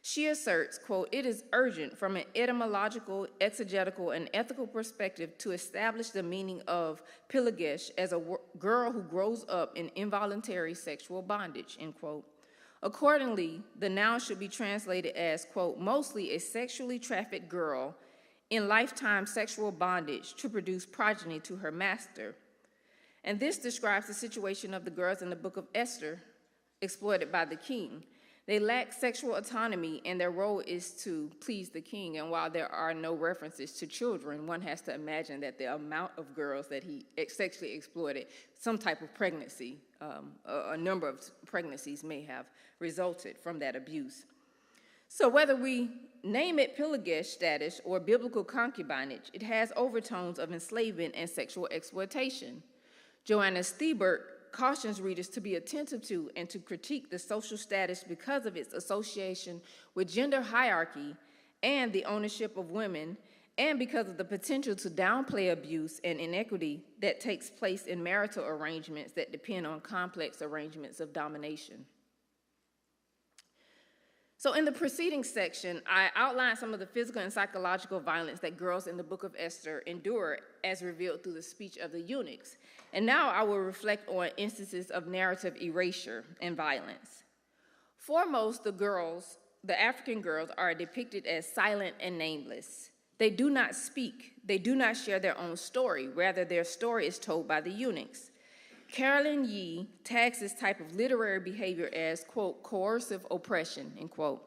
She asserts, quote, "It is urgent from an etymological, exegetical, and ethical perspective to establish the meaning of pilagesh as a girl who grows up in involuntary sexual bondage," end quote. Accordingly, the noun should be translated as, quote, "mostly a sexually trafficked girl in lifetime sexual bondage to produce progeny to her master." And this describes the situation of the girls in the Book of Esther exploited by the king. They lack sexual autonomy, and their role is to please the king. And while there are no references to children, one has to imagine that the amount of girls that he sexually exploited, some type of pregnancy, a number of pregnancies may have resulted from that abuse. So whether we name it pilagesh status or biblical concubinage, it has overtones of enslavement and sexual exploitation. Joanna Stiebert cautions readers to be attentive to and to critique the social status because of its association with gender hierarchy and the ownership of women, and because of the potential to downplay abuse and inequity that takes place in marital arrangements that depend on complex arrangements of domination. So in the preceding section, I outlined some of the physical and psychological violence that girls in the Book of Esther endure as revealed through the speech of the eunuchs. And now I will reflect on instances of narrative erasure and violence. Foremost, the African girls are depicted as silent and nameless. They do not speak. They do not share their own story. Rather, their story is told by the eunuchs. Carolyn Yee tags this type of literary behavior as, quote, coercive oppression, end quote.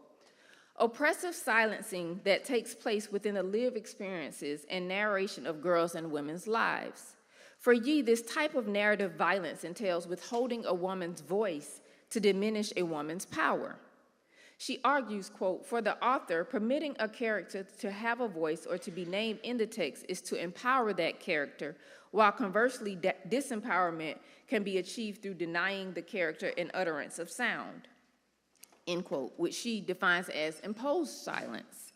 Oppressive silencing that takes place within the lived experiences and narration of girls' and women's lives. For Yee, this type of narrative violence entails withholding a woman's voice to diminish a woman's power. She argues, quote, for the author, permitting a character to have a voice or to be named in the text is to empower that character, while conversely, disempowerment can be achieved through denying the character an utterance of sound, end quote, which she defines as imposed silence.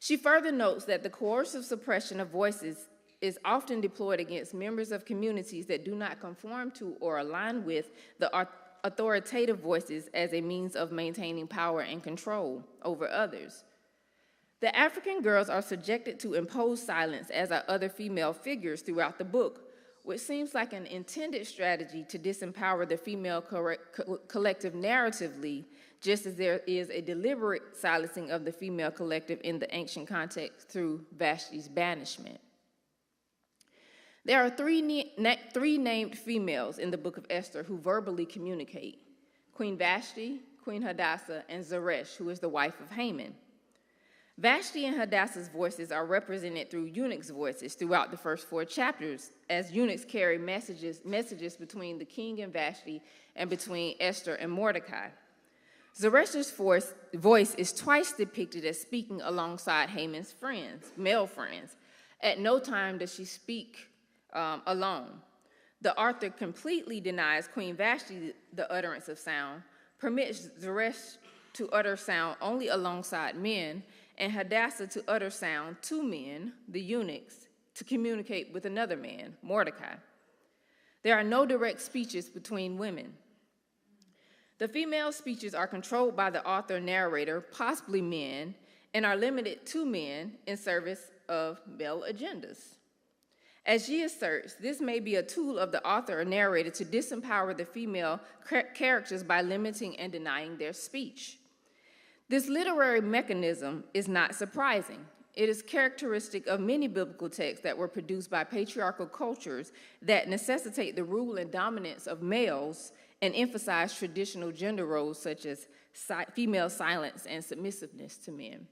She further notes that the coercive suppression of voices is often deployed against members of communities that do not conform to or align with the authoritative voices as a means of maintaining power and control over others. The African girls are subjected to imposed silence, as are other female figures throughout the book, which seems like an intended strategy to disempower the female collective narratively, just as there is a deliberate silencing of the female collective in the ancient context through Vashti's banishment. There are three named females in the Book of Esther who verbally communicate: Queen Vashti, Queen Hadassah, and Zeresh, who is the wife of Haman. Vashti and Hadassah's voices are represented through eunuchs' voices throughout the first 4 chapters, as eunuchs carry messages between the king and Vashti and between Esther and Mordecai. Zeresh's voice is twice depicted as speaking alongside Haman's friends, male friends. At no time does she speak alone. The author completely denies Queen Vashti the utterance of sound, permits Zeresh to utter sound only alongside men, and Hadassah to utter sound to men, the eunuchs, to communicate with another man, Mordecai. There are no direct speeches between women. The female speeches are controlled by the author-narrator, possibly men, and are limited to men in service of male agendas. As she asserts, this may be a tool of the author or narrator to disempower the female characters by limiting and denying their speech. This literary mechanism is not surprising. It is characteristic of many biblical texts that were produced by patriarchal cultures that necessitate the rule and dominance of males and emphasize traditional gender roles such as female silence and submissiveness to men.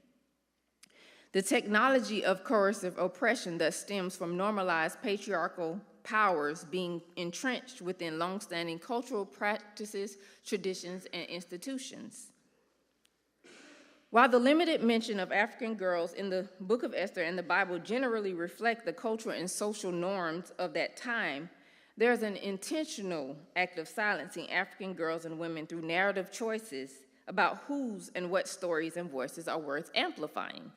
The technology of coercive oppression thus stems from normalized patriarchal powers being entrenched within longstanding cultural practices, traditions, and institutions. While the limited mention of African girls in the Book of Esther and the Bible generally reflect the cultural and social norms of that time, there's an intentional act of silencing African girls and women through narrative choices about whose and what stories and voices are worth amplifying.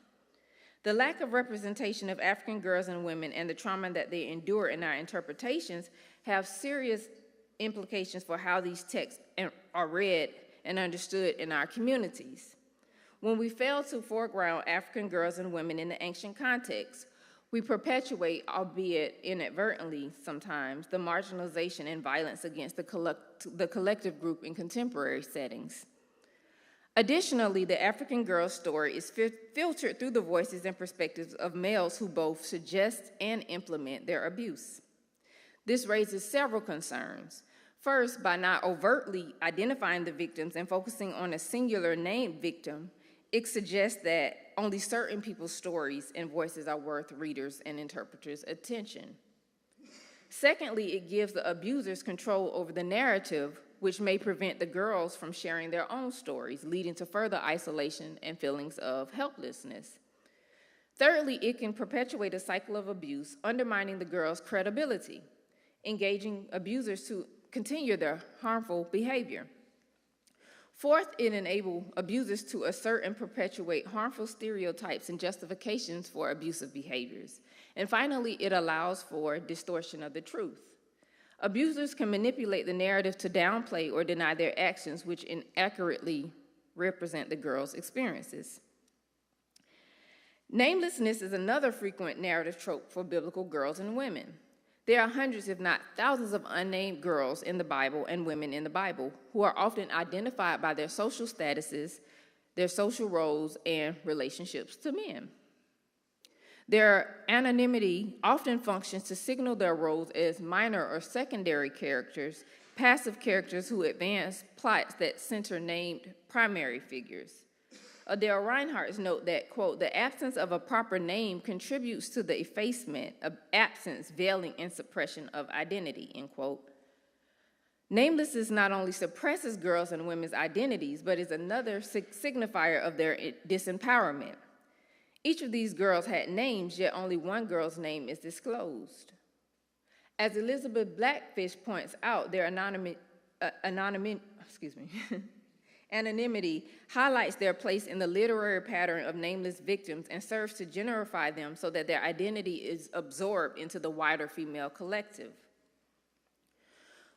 The lack of representation of African girls and women and the trauma that they endure in our interpretations have serious implications for how these texts are read and understood in our communities. When we fail to foreground African girls and women in the ancient context, we perpetuate, albeit inadvertently sometimes, the marginalization and violence against the collective group in contemporary settings. Additionally, the African girl story is filtered through the voices and perspectives of males who both suggest and implement their abuse. This raises several concerns. First, by not overtly identifying the victims and focusing on a singular named victim, it suggests that only certain people's stories and voices are worth readers' and interpreters' attention. Secondly, it gives the abusers control over the narrative, which may prevent the girls from sharing their own stories, leading to further isolation and feelings of helplessness. Thirdly, it can perpetuate a cycle of abuse, undermining the girls' credibility, engaging abusers to continue their harmful behavior. Fourth, it enables abusers to assert and perpetuate harmful stereotypes and justifications for abusive behaviors. And finally, it allows for distortion of the truth. Abusers can manipulate the narrative to downplay or deny their actions, which inaccurately represent the girls' experiences. Namelessness is another frequent narrative trope for biblical girls and women. There are hundreds, if not thousands, of unnamed girls in the Bible and women in the Bible who are often identified by their social statuses, their social roles, and relationships to men. Their anonymity often functions to signal their roles as minor or secondary characters, passive characters who advance plots that center named primary figures. Adele Reinhardt's note that, quote, the absence of a proper name contributes to the effacement of absence, veiling, and suppression of identity, end quote. Namelessness not only suppresses girls' and women's identities, but is another signifier of their disempowerment. Each of these girls had names, yet only one girl's name is disclosed. As Elizabeth Blackfish points out, their anonymity highlights their place in the literary pattern of nameless victims and serves to generify them so that their identity is absorbed into the wider female collective.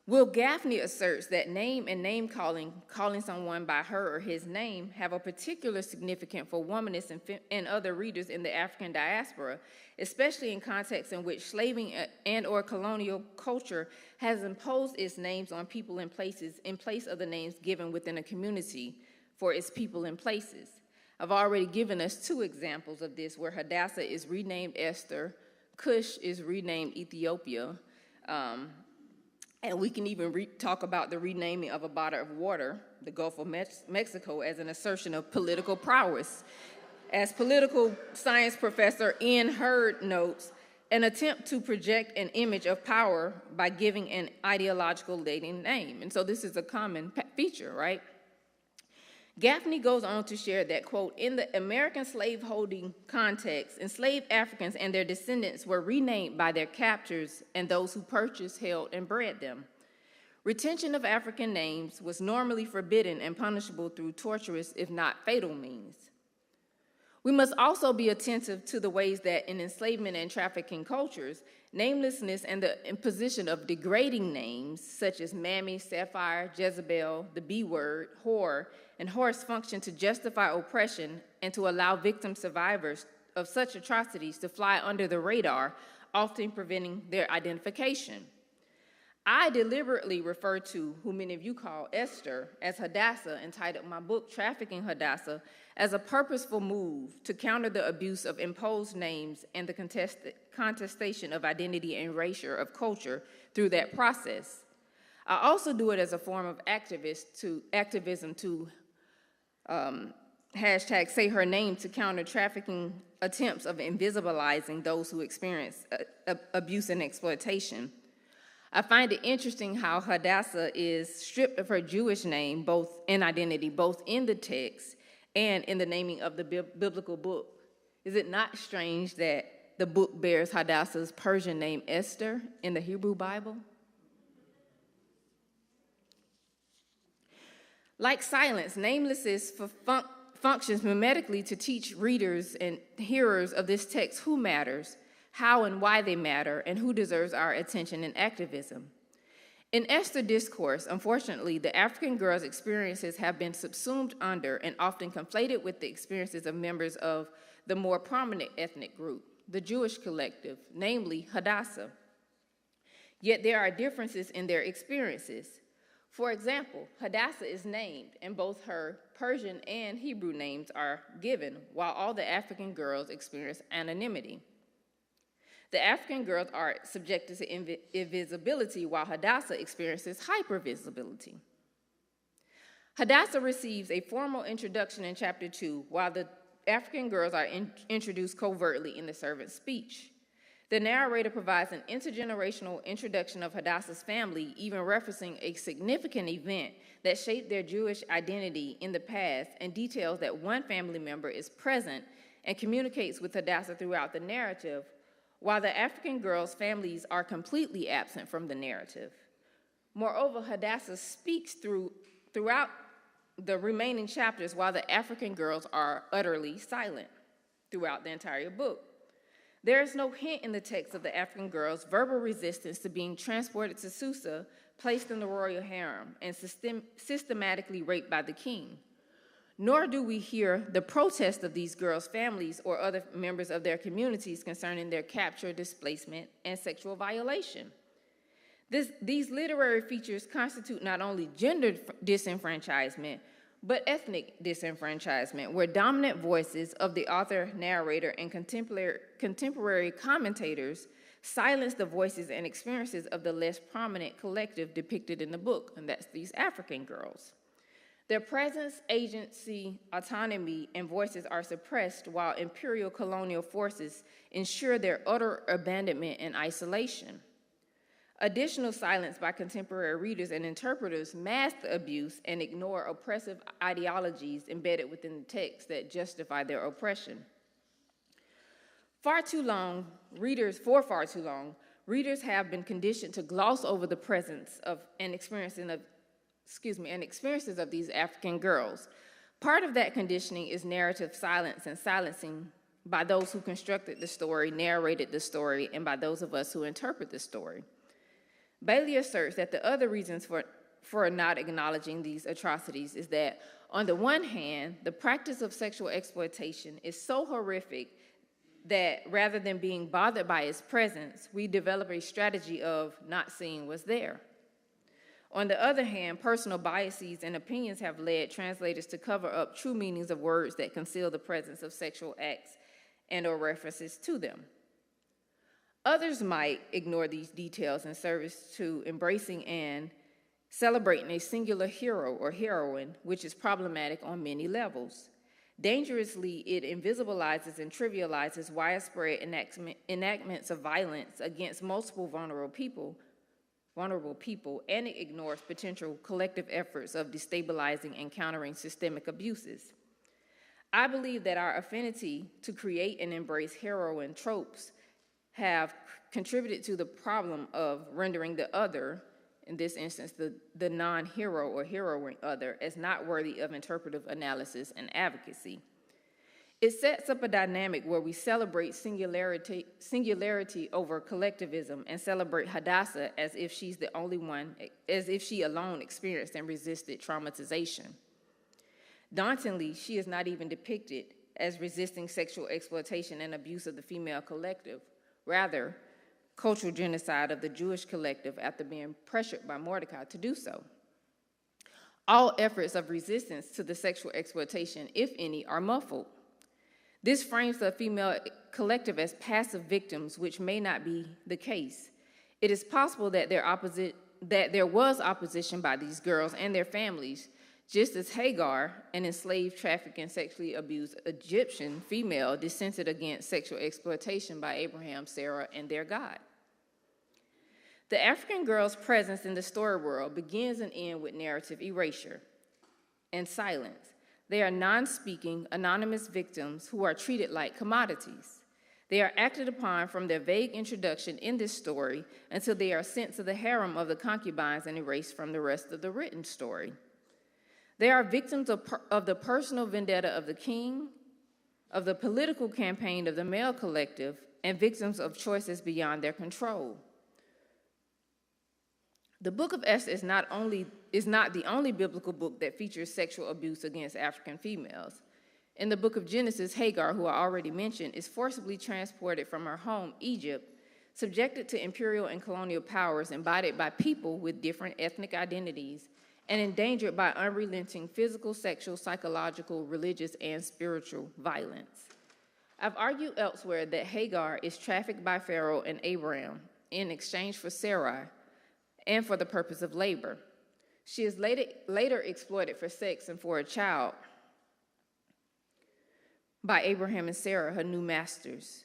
Will Gaffney asserts that name and name-calling, calling someone by her or his name, have a particular significance for womanists and other readers in the African diaspora, especially in contexts in which slaving and or colonial culture has imposed its names on people and places in place of the names given within a community for its people and places. I've already given us two examples of this where Hadassah is renamed Esther, Cush is renamed Ethiopia, and we can even talk about the renaming of a body of water, the Gulf of Mexico, as an assertion of political prowess. As political science professor Ian Hurd notes, an attempt to project an image of power by giving an ideological dating name. And so this is a common feature, right? Gaffney goes on to share that, quote, in the American slaveholding context, enslaved Africans and their descendants were renamed by their captors and those who purchased, held, and bred them. Retention of African names was normally forbidden and punishable through torturous, if not fatal, means. We must also be attentive to the ways that in enslavement and trafficking cultures, namelessness and the imposition of degrading names, such as Mammy, Sapphire, Jezebel, the B word, whore, and horse function to justify oppression and to allow victim survivors of such atrocities to fly under the radar, often preventing their identification. I deliberately refer to who many of you call Esther as Hadassah, entitled my book, Trafficking Hadassah, as a purposeful move to counter the abuse of imposed names and the contestation of identity and erasure of culture through that process. I also do it as a form of activism to hashtag say her name to counter trafficking attempts of invisibilizing those who experience abuse and exploitation. I find it interesting how Hadassah is stripped of her Jewish name, both in identity, both in the text and in the naming of the biblical book. Is it not strange that the book bears Hadassah's Persian name Esther in the Hebrew Bible? Like silence, namelessness functions mimetically to teach readers and hearers of this text who matters, how and why they matter, and who deserves our attention and activism. In Esther discourse, unfortunately, the African girl's experiences have been subsumed under and often conflated with the experiences of members of the more prominent ethnic group, the Jewish collective, namely Hadassah. Yet there are differences in their experiences. For example, Hadassah is named, and both her Persian and Hebrew names are given, while all the African girls experience anonymity. The African girls are subjected to invisibility, while Hadassah experiences hypervisibility. Hadassah receives a formal introduction in chapter 2, while the African girls are introduced covertly in the servant's speech. The narrator provides an intergenerational introduction of Hadassah's family, even referencing a significant event that shaped their Jewish identity in the past, and details that one family member is present and communicates with Hadassah throughout the narrative, while the African girls' families are completely absent from the narrative. Moreover, Hadassah speaks throughout the remaining chapters, while the African girls are utterly silent throughout the entire book. There is no hint in the text of the African girls' verbal resistance to being transported to Susa, placed in the royal harem, and systematically raped by the king. Nor do we hear the protest of these girls' families or other members of their communities concerning their capture, displacement, and sexual violation. These literary features constitute not only gender disenfranchisement, but ethnic disenfranchisement, where dominant voices of the author, narrator, and contemporary commentators silence the voices and experiences of the less prominent collective depicted in the book, and that's these African girls. Their presence, agency, autonomy, and voices are suppressed, while imperial colonial forces ensure their utter abandonment and isolation. Additional silence by contemporary readers and interpreters mask the abuse and ignore oppressive ideologies embedded within the text that justify their oppression. For far too long, readers have been conditioned to gloss over the presence of and experiences of these African girls. Part of that conditioning is narrative silence and silencing by those who constructed the story, narrated the story, and by those of us who interpret the story. Bailey asserts that the other reasons for not acknowledging these atrocities is that, on the one hand, the practice of sexual exploitation is so horrific that rather than being bothered by its presence, we develop a strategy of not seeing what's there. On the other hand, personal biases and opinions have led translators to cover up true meanings of words that conceal the presence of sexual acts and or references to them. Others might ignore these details in service to embracing and celebrating a singular hero or heroine, which is problematic on many levels. Dangerously, it invisibilizes and trivializes widespread enactments of violence against multiple vulnerable people, vulnerable people, and it ignores potential collective efforts of destabilizing and countering systemic abuses. I believe that our affinity to create and embrace heroine tropes have contributed to the problem of rendering the other, in this instance, the non-hero or heroine other, as not worthy of interpretive analysis and advocacy. It sets up a dynamic where we celebrate singularity over collectivism and celebrate Hadassah as if she's the only one, as if she alone experienced and resisted traumatization. Dauntingly, she is not even depicted as resisting sexual exploitation and abuse of the female collective, rather, cultural genocide of the Jewish collective after being pressured by Mordecai to do so. All efforts of resistance to the sexual exploitation, if any, are muffled. This frames the female collective as passive victims, which may not be the case. It is possible that there was opposition by these girls and their families, just as Hagar, an enslaved, trafficked, and sexually abused Egyptian female, dissented against sexual exploitation by Abraham, Sarah, and their God. The African girl's presence in the story world begins and ends with narrative erasure and silence. They are non-speaking, anonymous victims who are treated like commodities. They are acted upon from their vague introduction in this story until they are sent to the harem of the concubines and erased from the rest of the written story. They are victims of the personal vendetta of the king, of the political campaign of the male collective, and victims of choices beyond their control. The Book of Esther is not the only biblical book that features sexual abuse against African females. In the book of Genesis, Hagar, who I already mentioned, is forcibly transported from her home, Egypt, subjected to imperial and colonial powers embodied by people with different ethnic identities, and endangered by unrelenting physical, sexual, psychological, religious, and spiritual violence. I've argued elsewhere that Hagar is trafficked by Pharaoh and Abraham in exchange for Sarai, and for the purpose of labor. She is later exploited for sex and for a child by Abraham and Sarah, her new masters.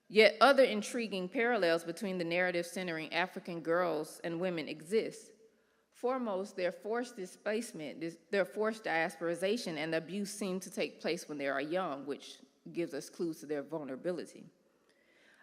Yet other intriguing parallels between the narrative centering African girls and women exist. Foremost, their forced displacement, their forced diasporization, and abuse seem to take place when they are young, which gives us clues to their vulnerability.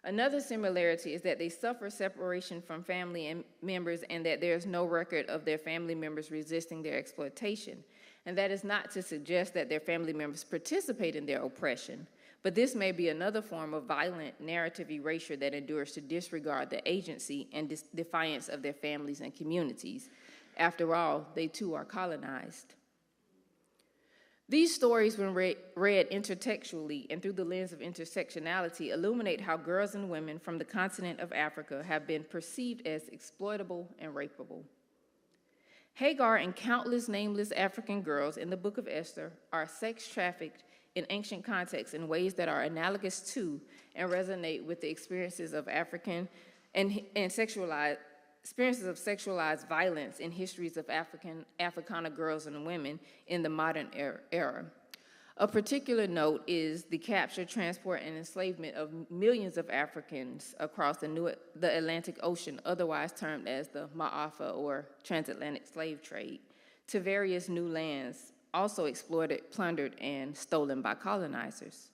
Another similarity is that they suffer separation from family members and that there is no record of their family members resisting their exploitation. And that is not to suggest that their family members participate in their oppression, but this may be another form of violent narrative erasure that endures to disregard the agency and defiance of their families and communities. After all, they too are colonized. These stories, when read intertextually and through the lens of intersectionality, illuminate how girls and women from the continent of Africa have been perceived as exploitable and rapeable. Hagar and countless nameless African girls in the Book of Esther are sex trafficked in ancient contexts in ways that are analogous to and resonate with the experiences of African and sexualized experiences of sexualized violence in histories of Africana girls and women in the modern era. A particular note is the capture, transport, and enslavement of millions of Africans across the Atlantic Ocean, otherwise termed as the Ma'afa or Transatlantic Slave Trade, to various new lands, also exploited, plundered, and stolen by colonizers.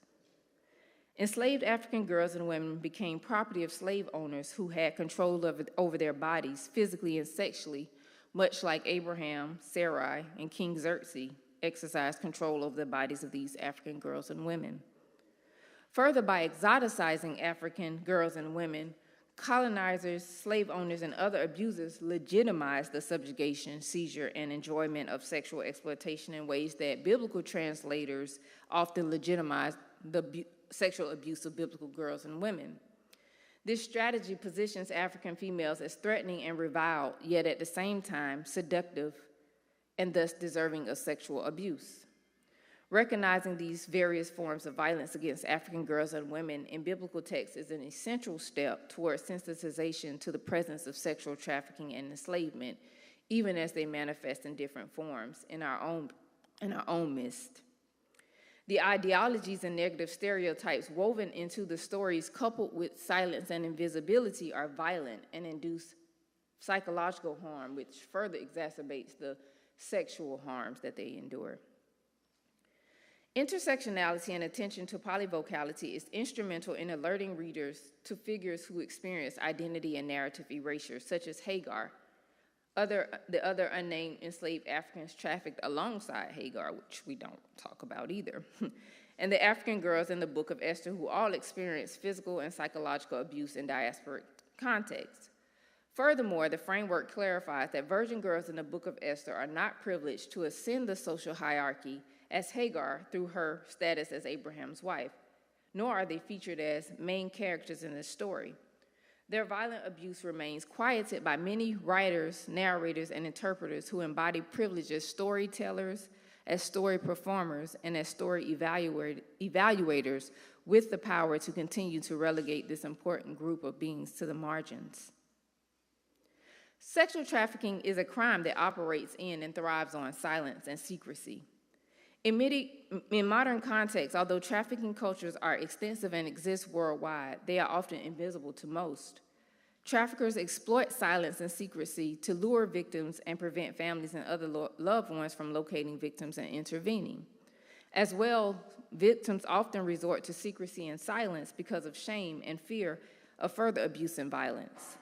Enslaved African girls and women became property of slave owners who had control over their bodies, physically and sexually, much like Abraham, Sarai, and King Xerxes exercised control over the bodies of these African girls and women. Further, by exoticizing African girls and women, colonizers, slave owners, and other abusers legitimized the subjugation, seizure, and enjoyment of sexual exploitation in ways that biblical translators often legitimize the sexual abuse of biblical girls and women. This strategy positions African females as threatening and reviled, yet at the same time seductive and thus deserving of sexual abuse. Recognizing these various forms of violence against African girls and women in biblical texts is an essential step towards sensitization to the presence of sexual trafficking and enslavement, even as they manifest in different forms in our own midst. The ideologies and negative stereotypes woven into the stories, coupled with silence and invisibility, are violent and induce psychological harm, which further exacerbates the sexual harms that they endure. Intersectionality and attention to polyvocality is instrumental in alerting readers to figures who experience identity and narrative erasure, such as Hagar, the other unnamed enslaved Africans trafficked alongside Hagar, which we don't talk about either, and the African girls in the Book of Esther who all experience physical and psychological abuse in diasporic contexts. Furthermore, the framework clarifies that virgin girls in the Book of Esther are not privileged to ascend the social hierarchy as Hagar through her status as Abraham's wife, nor are they featured as main characters in the story. Their violent abuse remains quieted by many writers, narrators, and interpreters who embody privilege as storytellers, as story performers, and as story evaluators with the power to continue to relegate this important group of beings to the margins. Sexual trafficking is a crime that operates in and thrives on silence and secrecy. In modern contexts, although trafficking cultures are extensive and exist worldwide, they are often invisible to most. Traffickers exploit silence and secrecy to lure victims and prevent families and other loved ones from locating victims and intervening. As well, victims often resort to secrecy and silence because of shame and fear of further abuse and violence.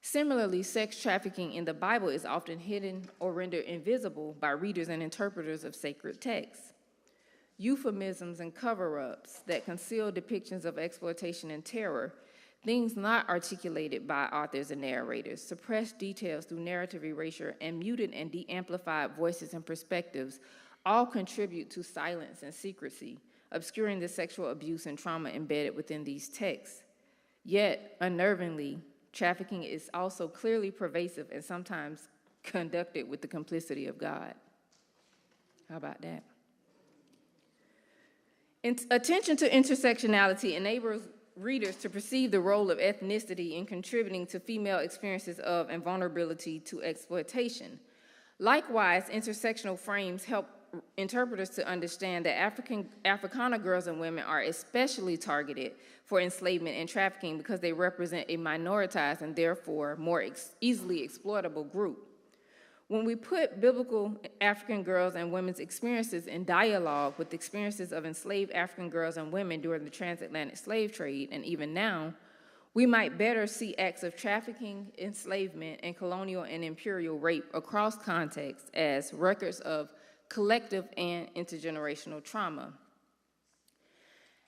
Similarly, sex trafficking in the Bible is often hidden or rendered invisible by readers and interpreters of sacred texts. Euphemisms and cover-ups that conceal depictions of exploitation and terror, things not articulated by authors and narrators, suppressed details through narrative erasure, and muted and de-amplified voices and perspectives all contribute to silence and secrecy, obscuring the sexual abuse and trauma embedded within these texts. Yet, unnervingly, trafficking is also clearly pervasive and sometimes conducted with the complicity of God. How about that? Attention to intersectionality enables readers to perceive the role of ethnicity in contributing to female experiences of and vulnerability to exploitation. Likewise, intersectional frames help interpreters to understand that Africana girls and women are especially targeted for enslavement and trafficking because they represent a minoritized and therefore more easily exploitable group. When we put biblical African girls and women's experiences in dialogue with experiences of enslaved African girls and women during the Transatlantic Slave Trade, and even now, we might better see acts of trafficking, enslavement, and colonial and imperial rape across contexts as records of collective and intergenerational trauma.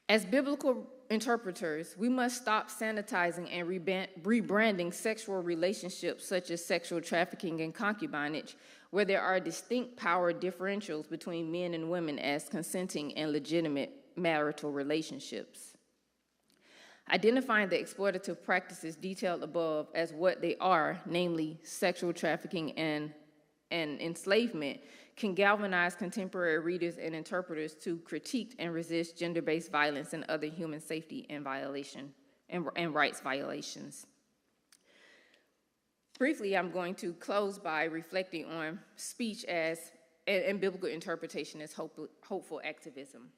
As biblical interpreters, we must stop sanitizing and rebranding sexual relationships such as sexual trafficking and concubinage, where there are distinct power differentials between men and women as consenting and legitimate marital relationships. Identifying the exploitative practices detailed above as what they are, namely sexual trafficking and enslavement, can galvanize contemporary readers and interpreters to critique and resist gender-based violence and other human safety and rights violations. Briefly, I'm going to close by reflecting on speech and biblical interpretation as hopeful activism.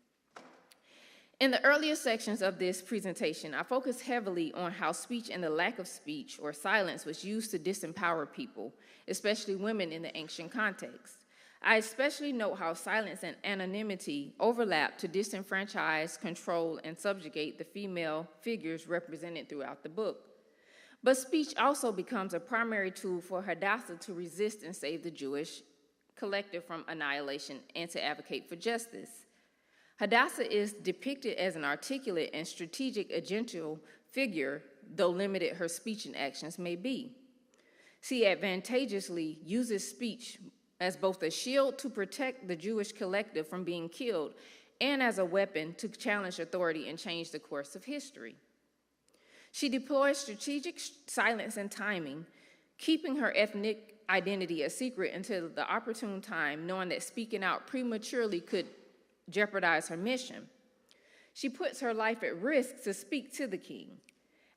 In the earlier sections of this presentation, I focused heavily on how speech and the lack of speech or silence was used to disempower people, especially women in the ancient context. I especially note how silence and anonymity overlap to disenfranchise, control, and subjugate the female figures represented throughout the book. But speech also becomes a primary tool for Hadassah to resist and save the Jewish collective from annihilation and to advocate for justice. Hadassah is depicted as an articulate and strategic agential figure, though limited her speech and actions may be. She advantageously uses speech as both a shield to protect the Jewish collective from being killed and as a weapon to challenge authority and change the course of history. She deploys strategic silence and timing, keeping her ethnic identity a secret until the opportune time, knowing that speaking out prematurely could jeopardize her mission. She puts her life at risk to speak to the king.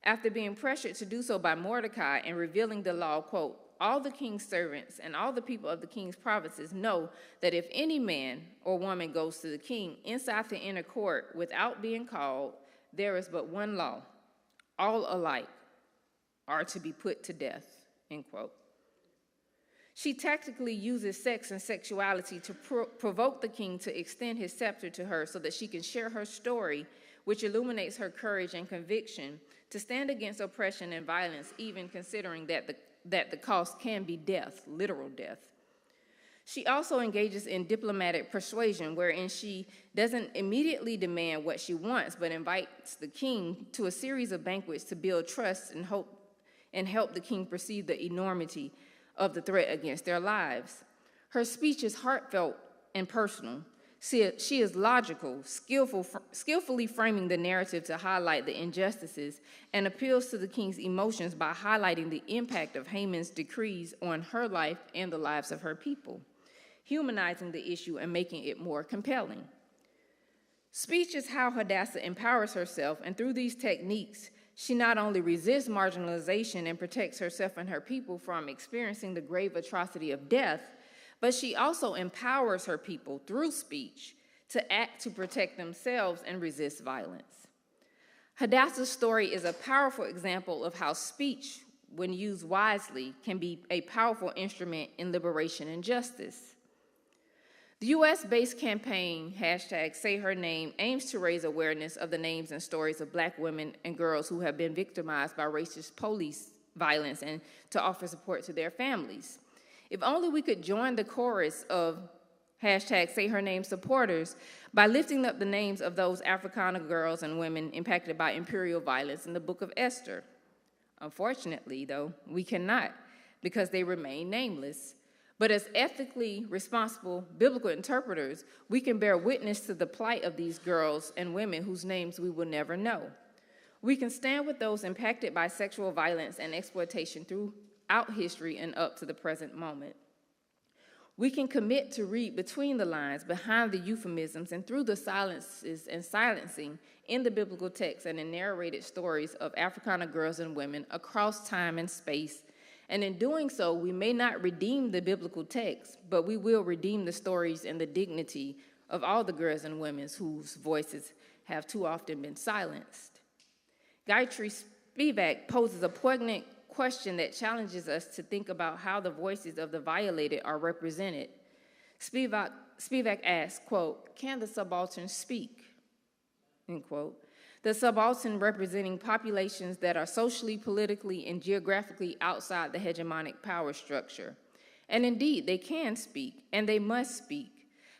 After being pressured to do so by Mordecai and revealing the law, quote, "All the king's servants and all the people of the king's provinces know that if any man or woman goes to the king inside the inner court without being called, there is but one law. All alike are to be put to death," end quote. She tactically uses sex and sexuality to provoke the king to extend his scepter to her so that she can share her story, which illuminates her courage and conviction to stand against oppression and violence, even considering that the cost can be death, literal death. She also engages in diplomatic persuasion, wherein she doesn't immediately demand what she wants, but invites the king to a series of banquets to build trust and help the king perceive the enormity of the threat against their lives. Her speech is heartfelt and personal. She is logical, skillfully framing the narrative to highlight the injustices, and appeals to the king's emotions by highlighting the impact of Haman's decrees on her life and the lives of her people, humanizing the issue and making it more compelling. Speech is how Hadassah empowers herself, and through these techniques, she not only resists marginalization and protects herself and her people from experiencing the grave atrocity of death, but she also empowers her people through speech to act to protect themselves and resist violence. Hadassah's story is a powerful example of how speech, when used wisely, can be a powerful instrument in liberation and justice. The US-based campaign, #SayHerName, aims to raise awareness of the names and stories of Black women and girls who have been victimized by racist police violence and to offer support to their families. If only we could join the chorus of #SayHerName supporters by lifting up the names of those Africana girls and women impacted by imperial violence in the Book of Esther. Unfortunately, though, we cannot because they remain nameless. But as ethically responsible biblical interpreters, we can bear witness to the plight of these girls and women whose names we will never know. We can stand with those impacted by sexual violence and exploitation throughout history and up to the present moment. We can commit to read between the lines, behind the euphemisms, and through the silences and silencing in the biblical text and in narrated stories of Africana girls and women across time and space. And in doing so, we may not redeem the biblical text, but we will redeem the stories and the dignity of all the girls and women whose voices have too often been silenced. Gayatri Spivak poses a poignant question that challenges us to think about how the voices of the violated are represented. Spivak asks, quote, "Can the subaltern speak?" End quote. The subaltern representing populations that are socially, politically, and geographically outside the hegemonic power structure. And indeed, they can speak, and they must speak.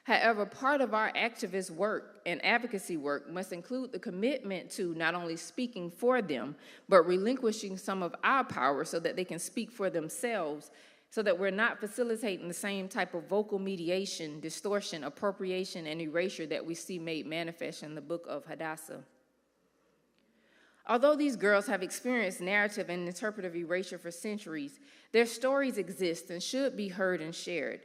However, part of our activist work and advocacy work must include the commitment to not only speaking for them, but relinquishing some of our power so that they can speak for themselves, so that we're not facilitating the same type of vocal mediation, distortion, appropriation, and erasure that we see made manifest in the Book of Hadassah. Although these girls have experienced narrative and interpretive erasure for centuries, their stories exist and should be heard and shared.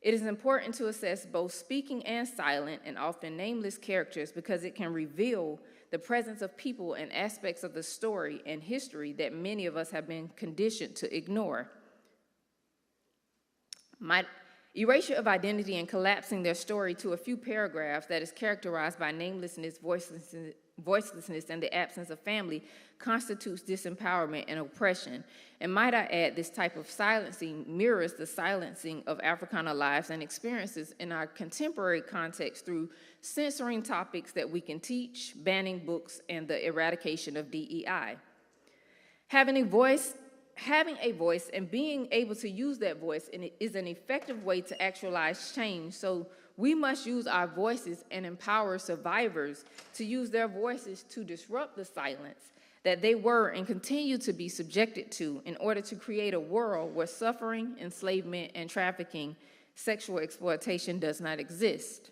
It is important to assess both speaking and silent and often nameless characters because it can reveal the presence of people and aspects of the story and history that many of us have been conditioned to ignore. Erasure of identity and collapsing their story to a few paragraphs that is characterized by namelessness, voicelessness, and the absence of family constitutes disempowerment and oppression. And might I add, this type of silencing mirrors the silencing of Africana lives and experiences in our contemporary context through censoring topics that we can teach, banning books, and the eradication of DEI. Having a voice and being able to use that voice is an effective way to actualize change. So we must use our voices and empower survivors to use their voices to disrupt the silence that they were and continue to be subjected to in order to create a world where suffering, enslavement, and trafficking, sexual exploitation does not exist.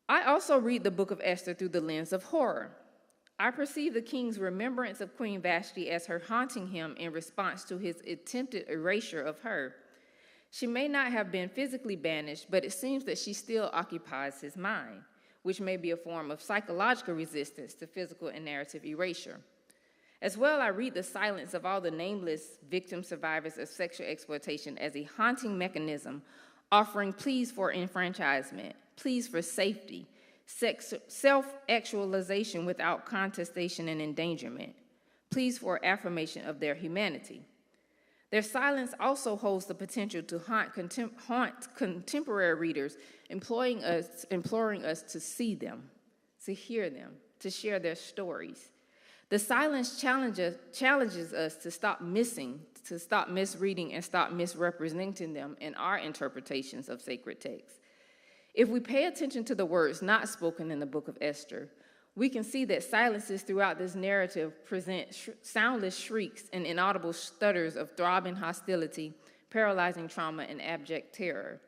I also read the Book of Esther through the lens of horror. I perceive the king's remembrance of Queen Vashti as her haunting him in response to his attempted erasure of her. She may not have been physically banished, but it seems that she still occupies his mind, which may be a form of psychological resistance to physical and narrative erasure. As well, I read the silence of all the nameless victim survivors of sexual exploitation as a haunting mechanism, offering pleas for enfranchisement, pleas for safety, self-actualization without contestation and endangerment, pleas for affirmation of their humanity. Their silence also holds the potential to haunt contemporary readers, imploring us to see them, to hear them, to share their stories. The silence challenges us to stop misreading, and stop misrepresenting them in our interpretations of sacred texts. If we pay attention to the words not spoken in the Book of Esther, we can see that silences throughout this narrative present soundless shrieks and inaudible stutters of throbbing hostility, paralyzing trauma, and abject terror.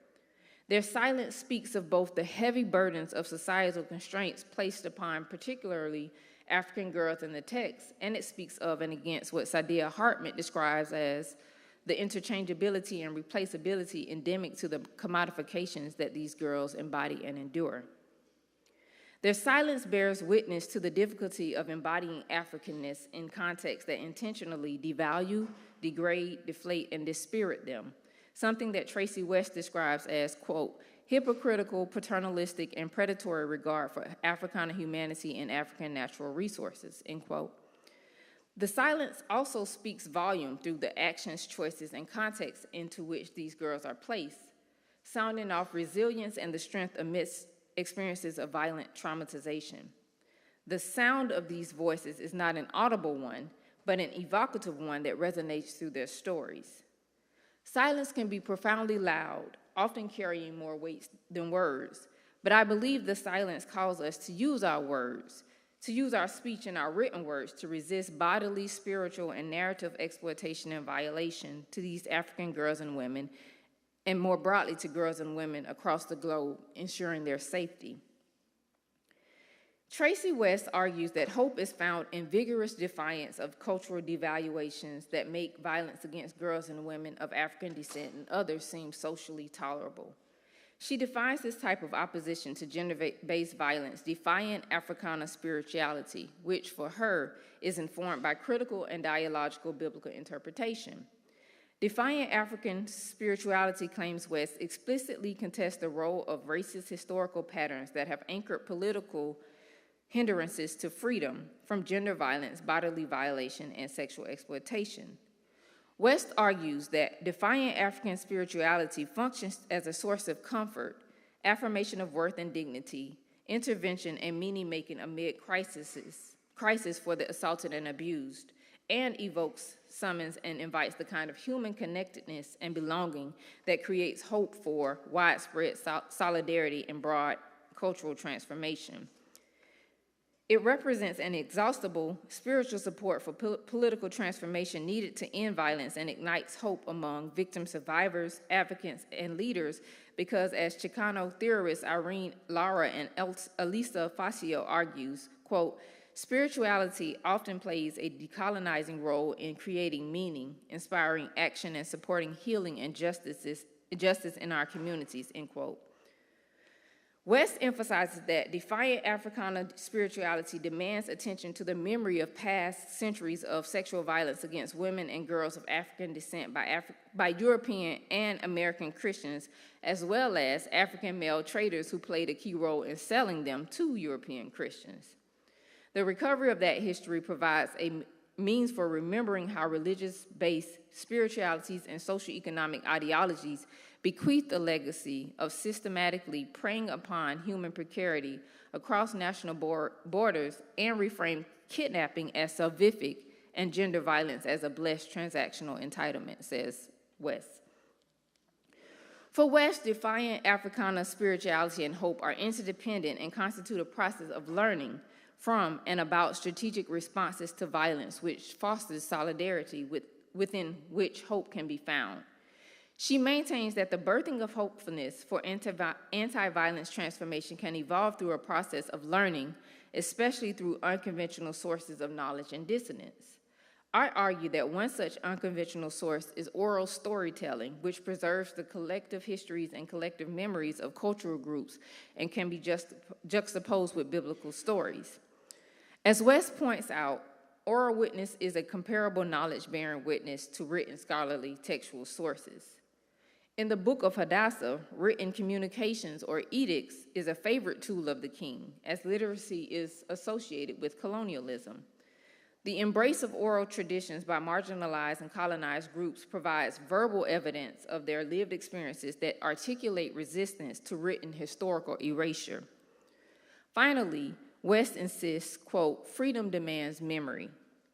Their silence speaks of both the heavy burdens of societal constraints placed upon particularly African girls in the text, and it speaks of and against what Saidiya Hartman describes as the interchangeability and replaceability endemic to the commodifications that these girls embody and endure. Their silence bears witness to the difficulty of embodying Africanness in contexts that intentionally devalue, degrade, deflate, and dispirit them, something that Tracy West describes as, quote, hypocritical, paternalistic, and predatory regard for Africana humanity and African natural resources, end quote. The silence also speaks volume through the actions, choices, and contexts into which these girls are placed, sounding off resilience and the strength amidst experiences of violent traumatization. The sound of these voices is not an audible one, but an evocative one that resonates through their stories. Silence can be profoundly loud, often carrying more weight than words, but I believe the silence calls us to use our words, to use our speech and our written words to resist bodily, spiritual, and narrative exploitation and violation to these African girls and women, and more broadly to girls and women across the globe, ensuring their safety. Tracy West argues that hope is found in vigorous defiance of cultural devaluations that make violence against girls and women of African descent and others seem socially tolerable. She defines this type of opposition to gender-based violence, defiant Africana spirituality, which for her is informed by critical and dialogical biblical interpretation. Defiant African spirituality, claims West, explicitly contests the role of racist historical patterns that have anchored political hindrances to freedom from gender violence, bodily violation, and sexual exploitation. West argues that defiant African spirituality functions as a source of comfort, affirmation of worth and dignity, intervention and meaning-making amid crisis for the assaulted and abused, and evokes, summons, and invites the kind of human connectedness and belonging that creates hope for widespread solidarity and broad cultural transformation. It represents an inexhaustible spiritual support for political transformation needed to end violence and ignites hope among victim survivors, advocates, and leaders because, as Chicano theorists Irene Lara and Elisa Facio argues, quote, spirituality often plays a decolonizing role in creating meaning, inspiring action, and supporting healing and justice in our communities, end quote. West emphasizes that defiant Africana spirituality demands attention to the memory of past centuries of sexual violence against women and girls of African descent by European and American Christians, as well as African male traders who played a key role in selling them to European Christians. The recovery of that history provides a means for remembering how religious-based spiritualities and socioeconomic ideologies bequeath a legacy of systematically preying upon human precarity across national borders and reframe kidnapping as salvific and gender violence as a blessed transactional entitlement, says West. For West, defiant Africana spirituality and hope are interdependent and constitute a process of learning from and about strategic responses to violence, which fosters solidarity within which hope can be found. She maintains that the birthing of hopefulness for anti-violence transformation can evolve through a process of learning, especially through unconventional sources of knowledge and dissonance. I argue that one such unconventional source is oral storytelling, which preserves the collective histories and collective memories of cultural groups and can be juxtaposed with biblical stories. As West points out, oral witness is a comparable knowledge-bearing witness to written scholarly textual sources. In the Book of Hadassah, written communications or edicts is a favorite tool of the king, as literacy is associated with colonialism. The embrace of oral traditions by marginalized and colonized groups provides verbal evidence of their lived experiences that articulate resistance to written historical erasure. Finally, West insists, quote, freedom demands memory,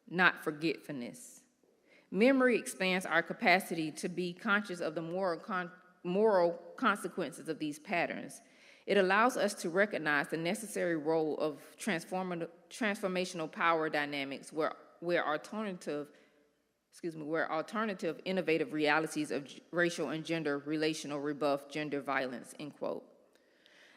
not forgetfulness. Memory expands our capacity to be conscious of the moral consequences of these patterns. It allows us to recognize the necessary role of transformational power dynamics where alternative, innovative realities of racial and gender relational rebuff gender violence, end quote.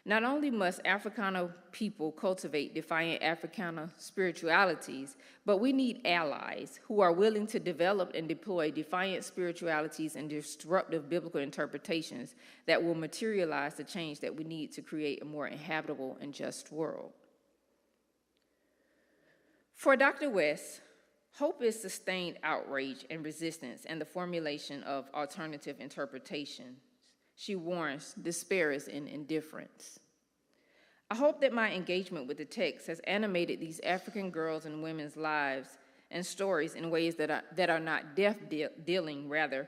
Not only must Africana people cultivate defiant Africana spiritualities, but we need allies who are willing to develop and deploy defiant spiritualities and disruptive biblical interpretations that will materialize the change that we need to create a more inhabitable and just world. For Dr. West, hope is sustained outrage and resistance and the formulation of alternative interpretation. She warns despair is in indifference. I hope that my engagement with the text has animated these African girls and women's lives and stories in ways that are not death-dealing, rather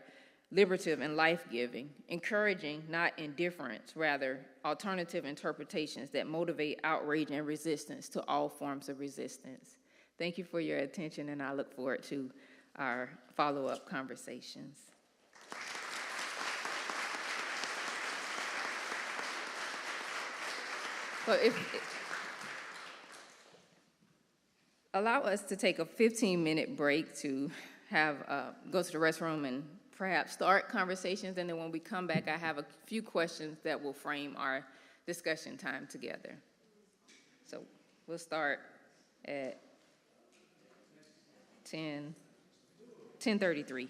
liberative and life-giving, encouraging, not indifference, rather alternative interpretations that motivate outrage and resistance to all forms of resistance. Thank you for your attention, and I look forward to our follow-up conversations. So allow us to take a 15-minute break to go to the restroom and perhaps start conversations, and then when we come back, I have a few questions that will frame our discussion time together. So we'll start at 10:33.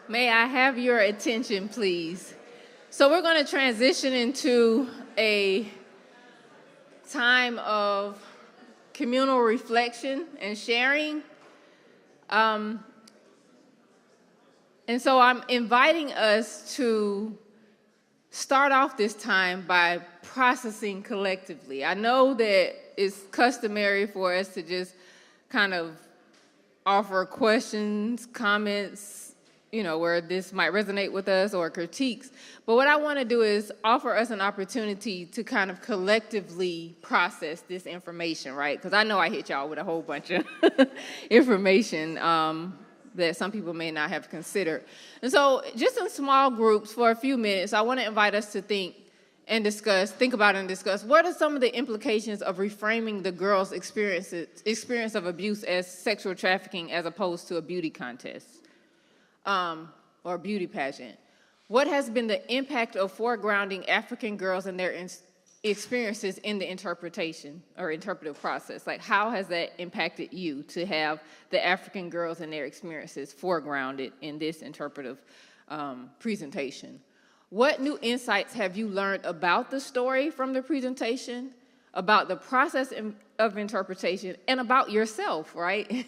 May I have your attention, please? So we're going to transition into a time of communal reflection and sharing. And so I'm inviting us to start off this time by processing collectively. I know that it's customary for us to just kind of offer questions, comments, where this might resonate with us, or critiques. But what I want to do is offer us an opportunity to kind of collectively process this information, right? Because I know I hit y'all with a whole bunch of information that some people may not have considered. And so just in small groups for a few minutes, I want to invite us to think about and discuss what are some of the implications of reframing the girls' experience of abuse as sexual trafficking as opposed to a beauty contest or a beauty pageant. What has been the impact of foregrounding African girls and their experiences in the interpretation or interpretive process? Like, how has that impacted you to have the African girls and their experiences foregrounded in this interpretive presentation? What new insights have you learned about the story from the presentation, about the process of interpretation, and about yourself, right?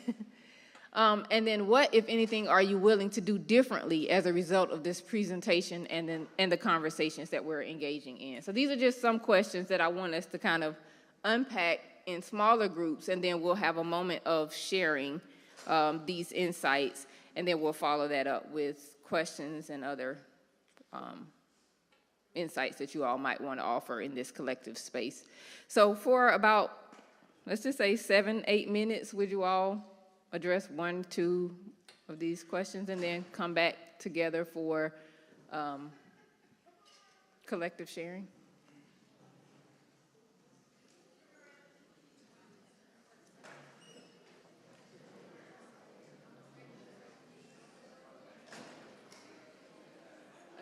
And then what, if anything, are you willing to do differently as a result of this presentation and the conversations that we're engaging in? So these are just some questions that I want us to kind of unpack in smaller groups, and then we'll have a moment of sharing these insights, and then we'll follow that up with questions and other insights that you all might want to offer in this collective space. So for about, let's just say 7-8 minutes, would you all address 1-2 of these questions and then come back together for collective sharing?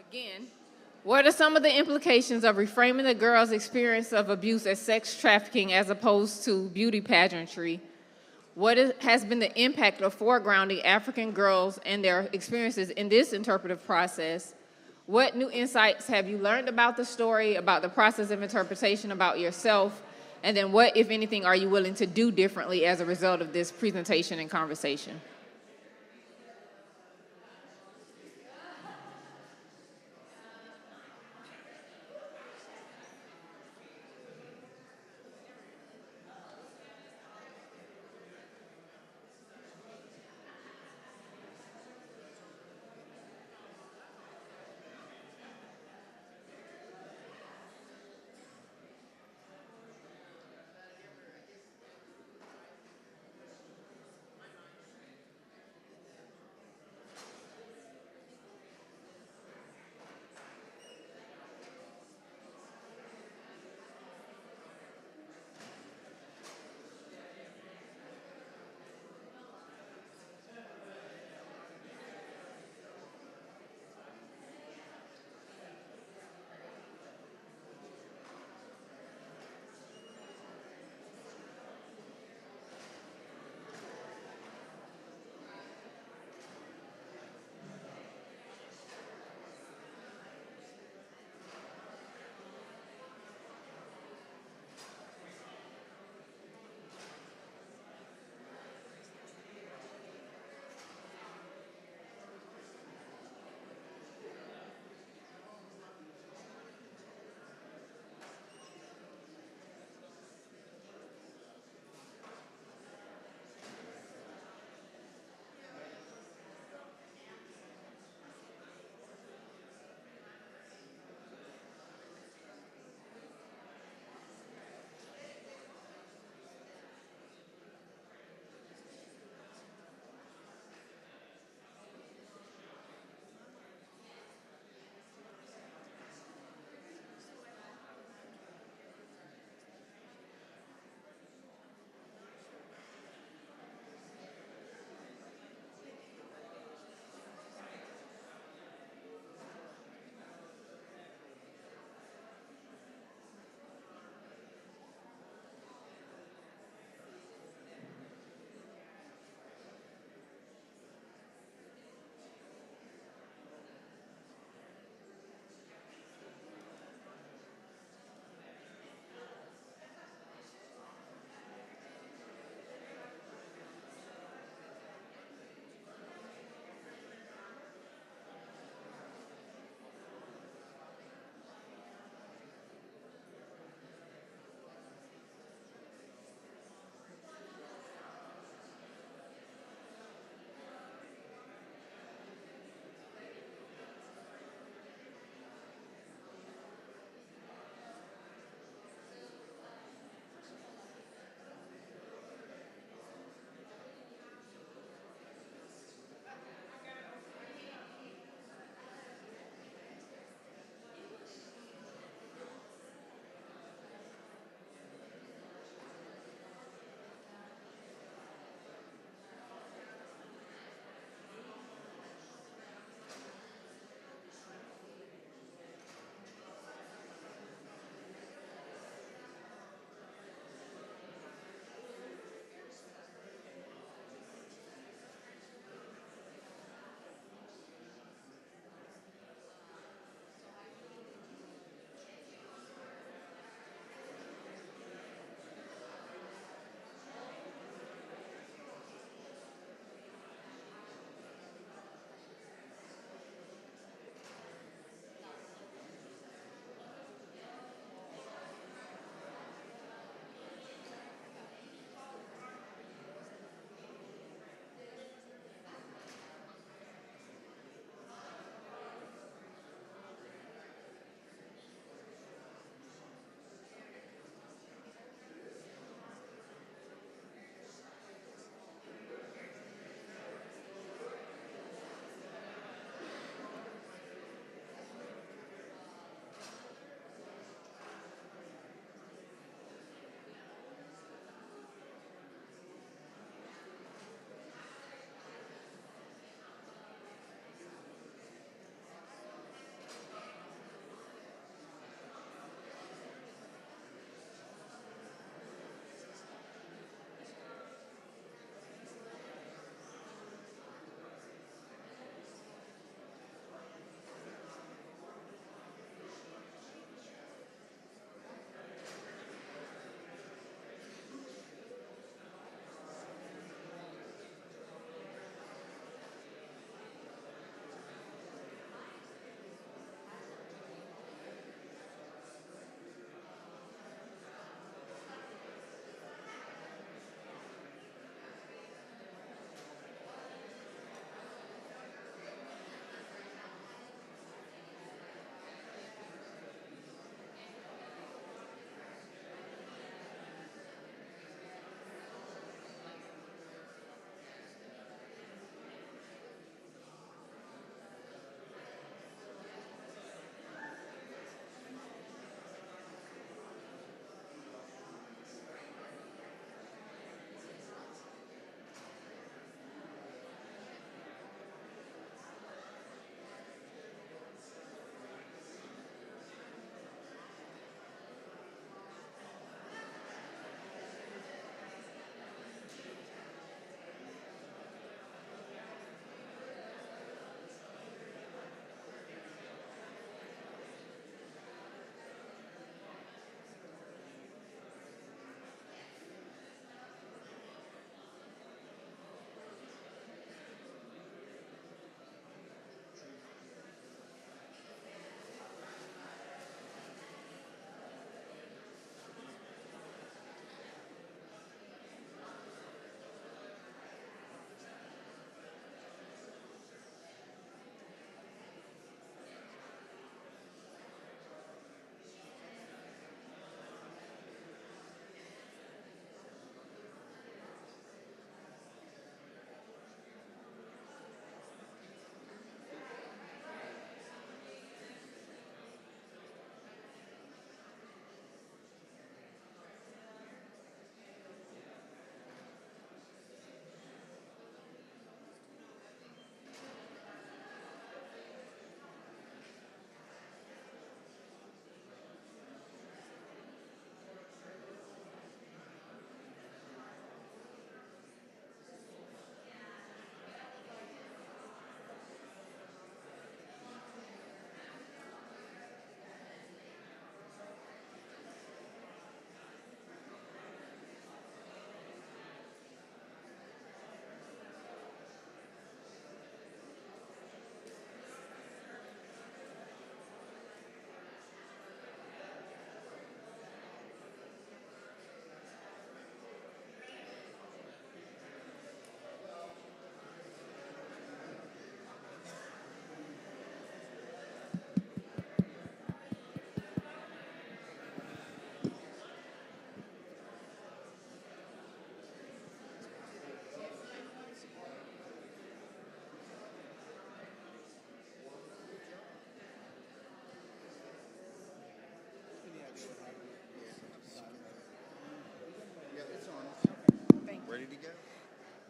Again, what are some of the implications of reframing the girls' experience of abuse as sex trafficking as opposed to beauty pageantry? What has been the impact of foregrounding African girls and their experiences in this interpretive process? What new insights have you learned about the story, about the process of interpretation, about yourself? And then what, if anything, are you willing to do differently as a result of this presentation and conversation?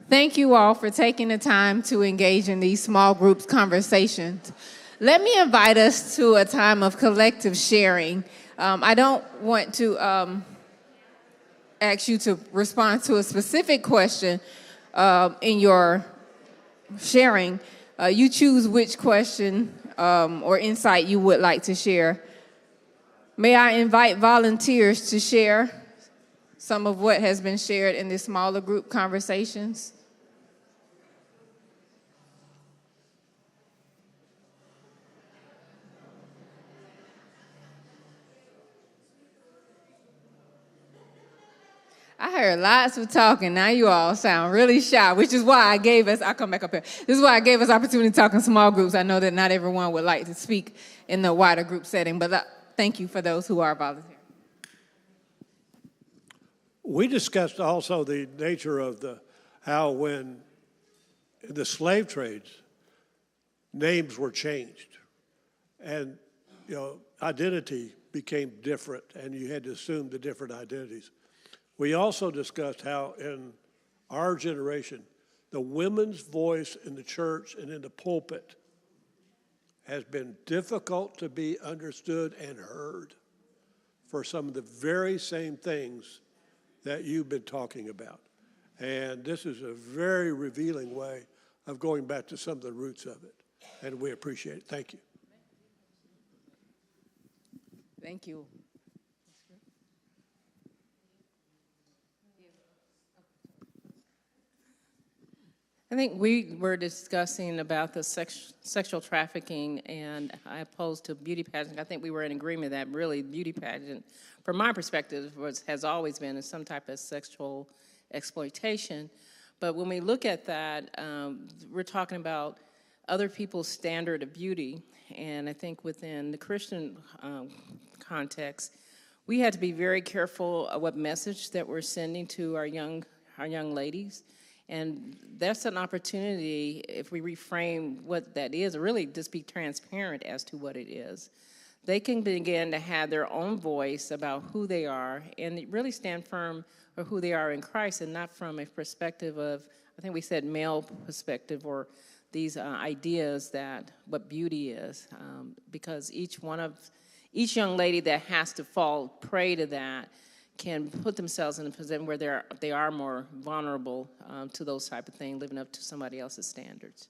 Thank you all for taking the time to engage in these small groups conversations. Let me invite us to a time of collective sharing. I don't want to ask you to respond to a specific question in your sharing. You choose which question or insight you would like to share. May I invite volunteers to share some of what has been shared in the smaller group conversations? I heard lots of talking. Now you all sound really shy, which is why I gave us, I'll come back up here. This is why I gave us opportunity to talk in small groups. I know that not everyone would like to speak in the wider group setting, but thank you for those who are volunteering. We discussed also the nature of how when the slave trades, names were changed and identity became different and you had to assume the different identities. We also discussed how in our generation, the women's voice in the church and in the pulpit has been difficult to be understood and heard for some of the very same things that you've been talking about. And this is a very revealing way of going back to some of the roots of it. And we appreciate it. Thank you. Thank you. I think we were discussing about the sexual trafficking, and I opposed to beauty pageant. I think we were in agreement that really beauty pageant, from my perspective, has always been some type of sexual exploitation. But when we look at that, we're talking about other people's standard of beauty, and I think within the Christian context, we had to be very careful of what message that we're sending to our young ladies. And that's an opportunity, if we reframe what that is, or really just be transparent as to what it is. They can begin to have their own voice about who they are and really stand firm for who they are in Christ, and not from a perspective of, I think we said male perspective, or these ideas that what beauty is. Because each young lady that has to fall prey to that can put themselves in a position where they are more vulnerable to those type of things, living up to somebody else's standards.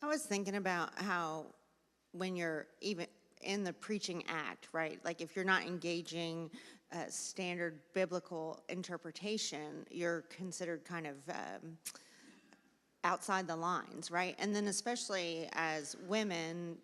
I was thinking about how when you're even in the preaching act, right? Like if you're not engaging standard biblical interpretation, you're considered kind of outside the lines, right? And then especially as women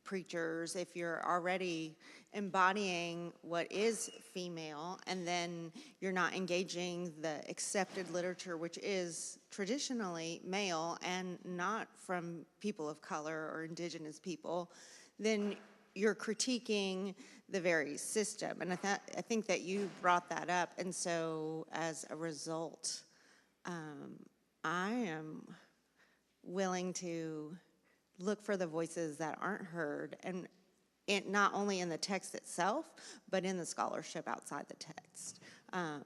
preachers, if you're already embodying what is female and then you're not engaging the accepted literature, which is traditionally male and not from people of color or indigenous people, then you're critiquing the very system. And I think that you brought that up. And so as a result, I am willing to look for the voices that aren't heard, and it not only in the text itself, but in the scholarship outside the text, and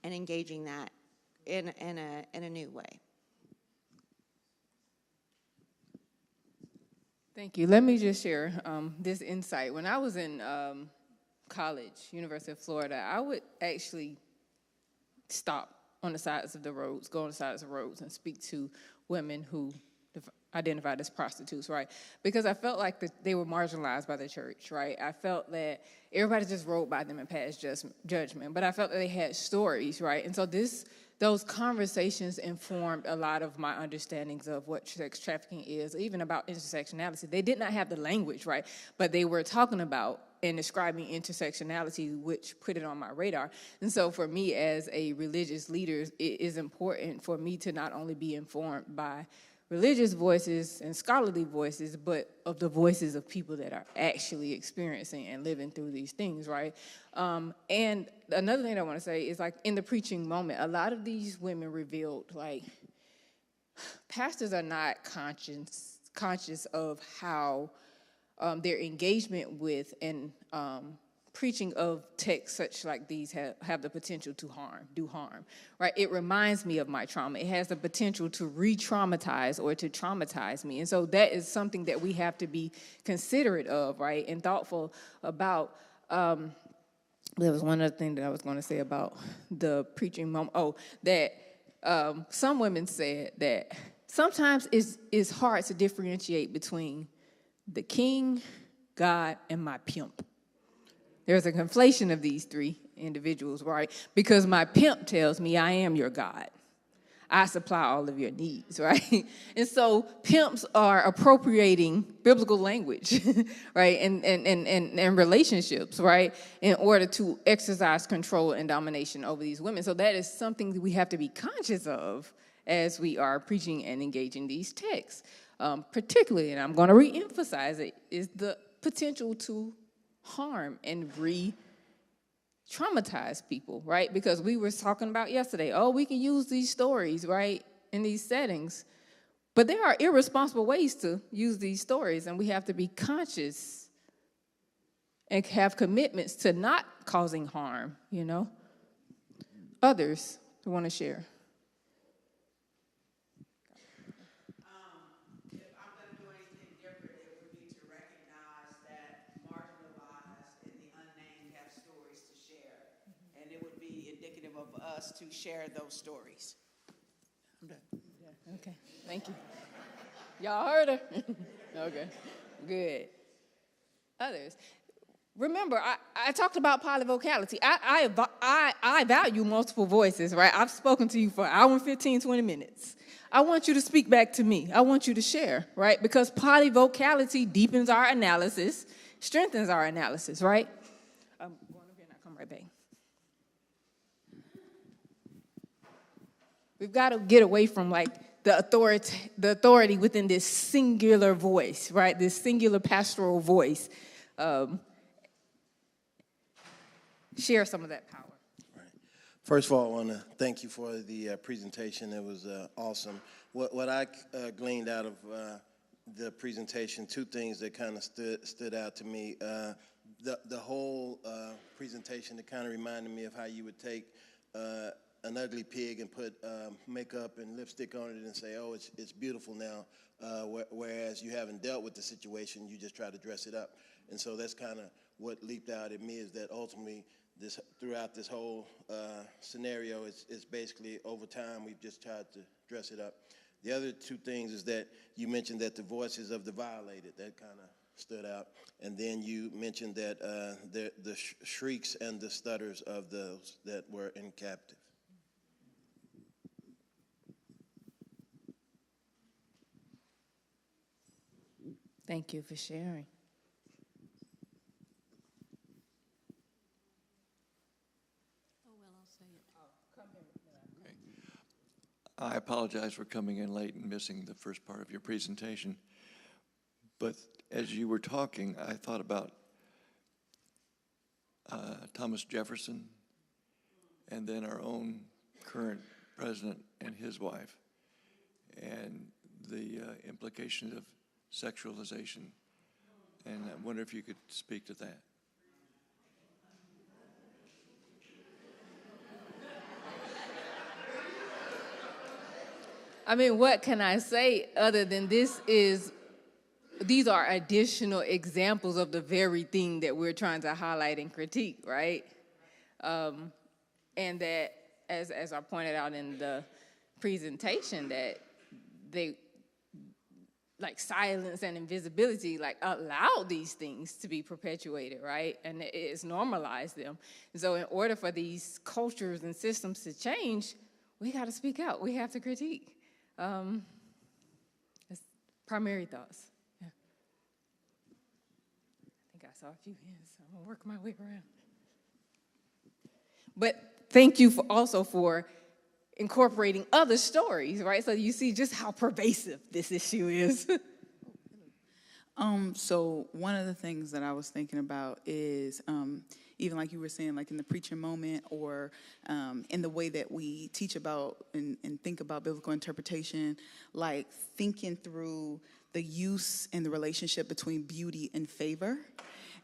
engaging that in a new way. Thank you. Let me just share this insight. When I was in college, University of Florida, I would actually stop on the sides of the roads, go on the sides of roads and speak to women who identified as prostitutes, right? Because I felt like they were marginalized by the church, right? I felt that everybody just rode by them and passed judgment, but I felt that they had stories, right? And so those conversations informed a lot of my understandings of what sex trafficking is, even about intersectionality. They did not have the language, right? But they were talking about and describing intersectionality, which put it on my radar. And so for me as a religious leader, it is important for me to not only be informed by religious voices and scholarly voices, but of the voices of people that are actually experiencing and living through these things, right? And another thing I want to say is, like, in the preaching moment, a lot of these women revealed, like, pastors are not conscious of how their engagement with and preaching of texts such like these have the potential to do harm, right? It reminds me of my trauma. It has the potential to re-traumatize or to traumatize me. And so that is something that we have to be considerate of, right, and thoughtful about. There was one other thing that I was going to say about the preaching moment. Oh, that some women said that sometimes it's hard to differentiate between the king, God, and my pimp. There's a conflation of these three individuals, right? Because my pimp tells me I am your God. I supply all of your needs, right? And so pimps are appropriating biblical language, right, and relationships, right, in order to exercise control and domination over these women. So that is something that we have to be conscious of as we are preaching and engaging these texts. Particularly, and I'm going to reemphasize it, is the potential to harm and traumatize people, right? Because we were talking about yesterday, we can use these stories, right, in these settings. But there are irresponsible ways to use these stories, and we have to be conscious and have commitments to not causing harm, Others who want to share. Us to share those stories. I'm done. Yeah, okay, thank you. Y'all heard her? Okay, good. Others. Remember, I talked about polyvocality. I value multiple voices, right? I've spoken to you for an hour and 15, 20 minutes. I want you to speak back to me. I want you to share, right? Because polyvocality deepens our analysis, strengthens our analysis, right? I'm going over here and I'll come right back. We've got to get away from the authority within this singular voice, right? This singular pastoral voice. Share some of that power. Right. First of all, I want to thank you for the presentation. It was awesome. What I gleaned out of the presentation, two things that kind of stood out to me. The whole presentation, it kind of reminded me of how you would take an ugly pig and put makeup and lipstick on it and say, oh, it's beautiful now, whereas you haven't dealt with the situation, you just try to dress it up. And so that's kind of what leaped out at me, is that ultimately throughout this whole scenario, it's basically over time we've just tried to dress it up. The other two things is that you mentioned that the voices of the violated, that kind of stood out. And then you mentioned that the shrieks and the stutters of those that were in captive. Thank you for sharing. I apologize for coming in late and missing the first part of your presentation. But as you were talking, I thought about Thomas Jefferson and then our own current president and his wife, and the implications of sexualization. And I wonder if you could speak to that. I mean, what can I say other than these are additional examples of the very thing that we're trying to highlight and critique, right? And that, as I pointed out in the presentation, that they, silence and invisibility, allow these things to be perpetuated, right? And it's normalized them. And so in order for these cultures and systems to change, we got to speak out. We have to critique. That's primary thoughts. Yeah. I think I saw a few hands, so I'm going to work my way around. But thank you for incorporating other stories, right? So you see just how pervasive this issue is. So one of the things that I was thinking about is even like you were saying, in the preaching moment, or in the way that we teach about and think about biblical interpretation, thinking through the use and the relationship between beauty and favor.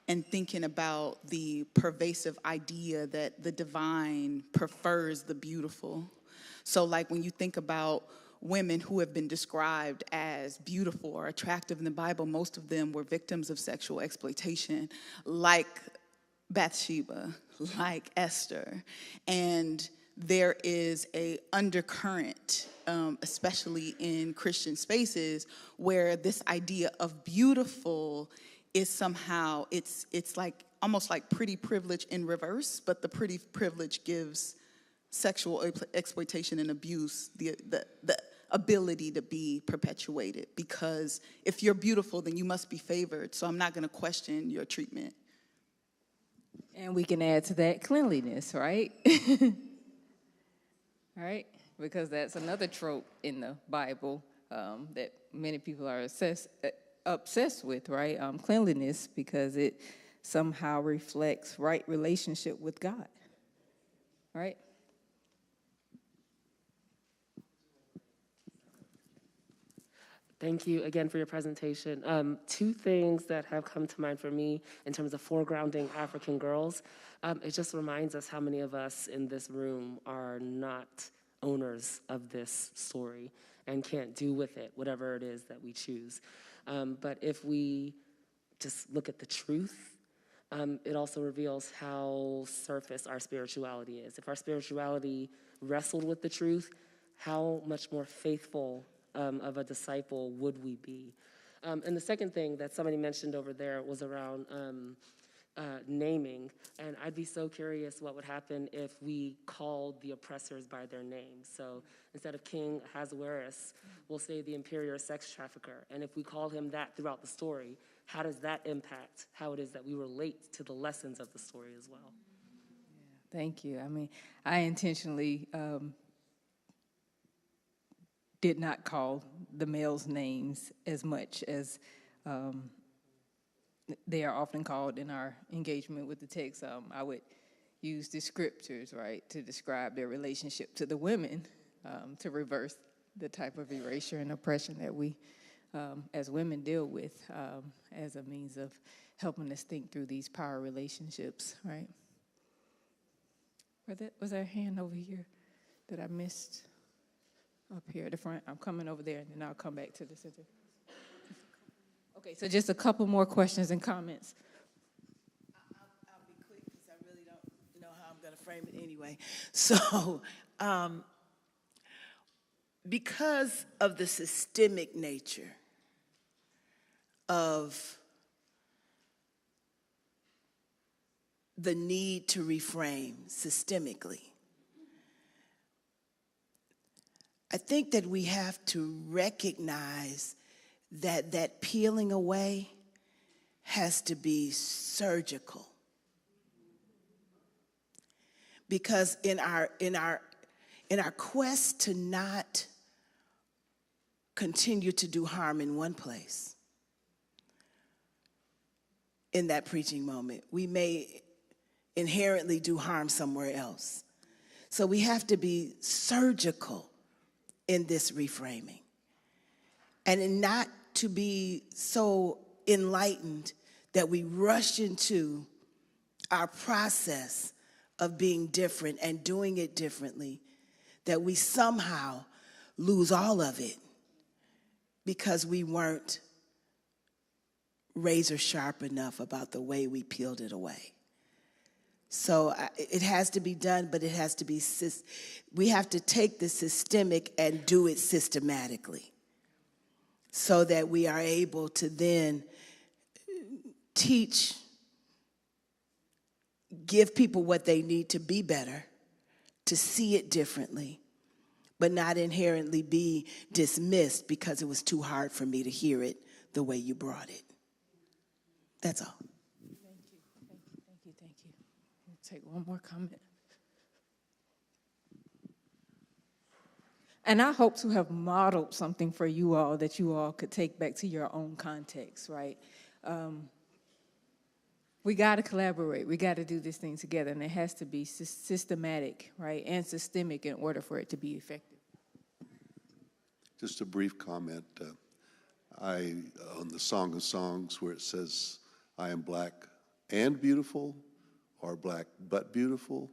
and thinking about the pervasive idea that the divine prefers the beautiful. So like when you think about women who have been described as beautiful or attractive in the Bible, most of them were victims of sexual exploitation, like Bathsheba, like Esther. And there is a undercurrent, especially in Christian spaces, where this idea of beautiful is somehow, it's like almost like pretty privilege in reverse, but the pretty privilege gives sexual exploitation and abuse the ability to be perpetuated, because if you're beautiful, then you must be favored, so I'm not going to question your treatment. And we can add to that cleanliness, right? Right? Because that's another trope in the Bible that many people are obsessed with, right? Cleanliness, because it somehow reflects right relationship with God, right? Thank you again for your presentation. Two things that have come to mind for me in terms of foregrounding African girls. It just reminds us how many of us in this room are not owners of this story and can't do with it whatever it is that we choose. But if we just look at the truth, it also reveals how surface our spirituality is. If our spirituality wrestled with the truth, how much more faithful of a disciple would we be? And the second thing that somebody mentioned over there was around naming. And I'd be so curious what would happen if we called the oppressors by their names. So instead of King Ahasuerus, we'll say the imperial sex trafficker. And if we call him that throughout the story, how does that impact how it is that we relate to the lessons of the story as well? Yeah, thank you. I mean, I intentionally did not call the males' names as much as they are often called in our engagement with the text. I would use descriptors, right, to describe their relationship to the women, to reverse the type of erasure and oppression that we, as women, deal with as a means of helping us think through these power relationships, right? Was there a hand over here that I missed? Up here at the front. I'm coming over there, and then I'll come back to the center. Okay, so just a couple more questions and comments. I'll be quick because I really don't know how I'm going to frame it anyway. So, because of the systemic nature of the need to reframe systemically, I think that we have to recognize that that peeling away has to be surgical. Because in our quest to not continue to do harm in one place, in that preaching moment, we may inherently do harm somewhere else. So we have to be surgical in this reframing, and not to be so enlightened that we rush into our process of being different and doing it differently, that we somehow lose all of it because we weren't razor sharp enough about the way we peeled it away. So it has to be done, but it has to be, we have to take the systemic and do it systematically so that we are able to then teach, give people what they need to be better, to see it differently, but not inherently be dismissed because it was too hard for me to hear it the way you brought it. That's all. Take one more comment. And I hope to have modeled something for you all that you all could take back to your own context, right? We got to collaborate. We got to do this thing together, and it has to be systematic, right, and systemic in order for it to be effective. Just a brief comment. On the Song of Songs where it says, I am black, and beautiful or black but beautiful?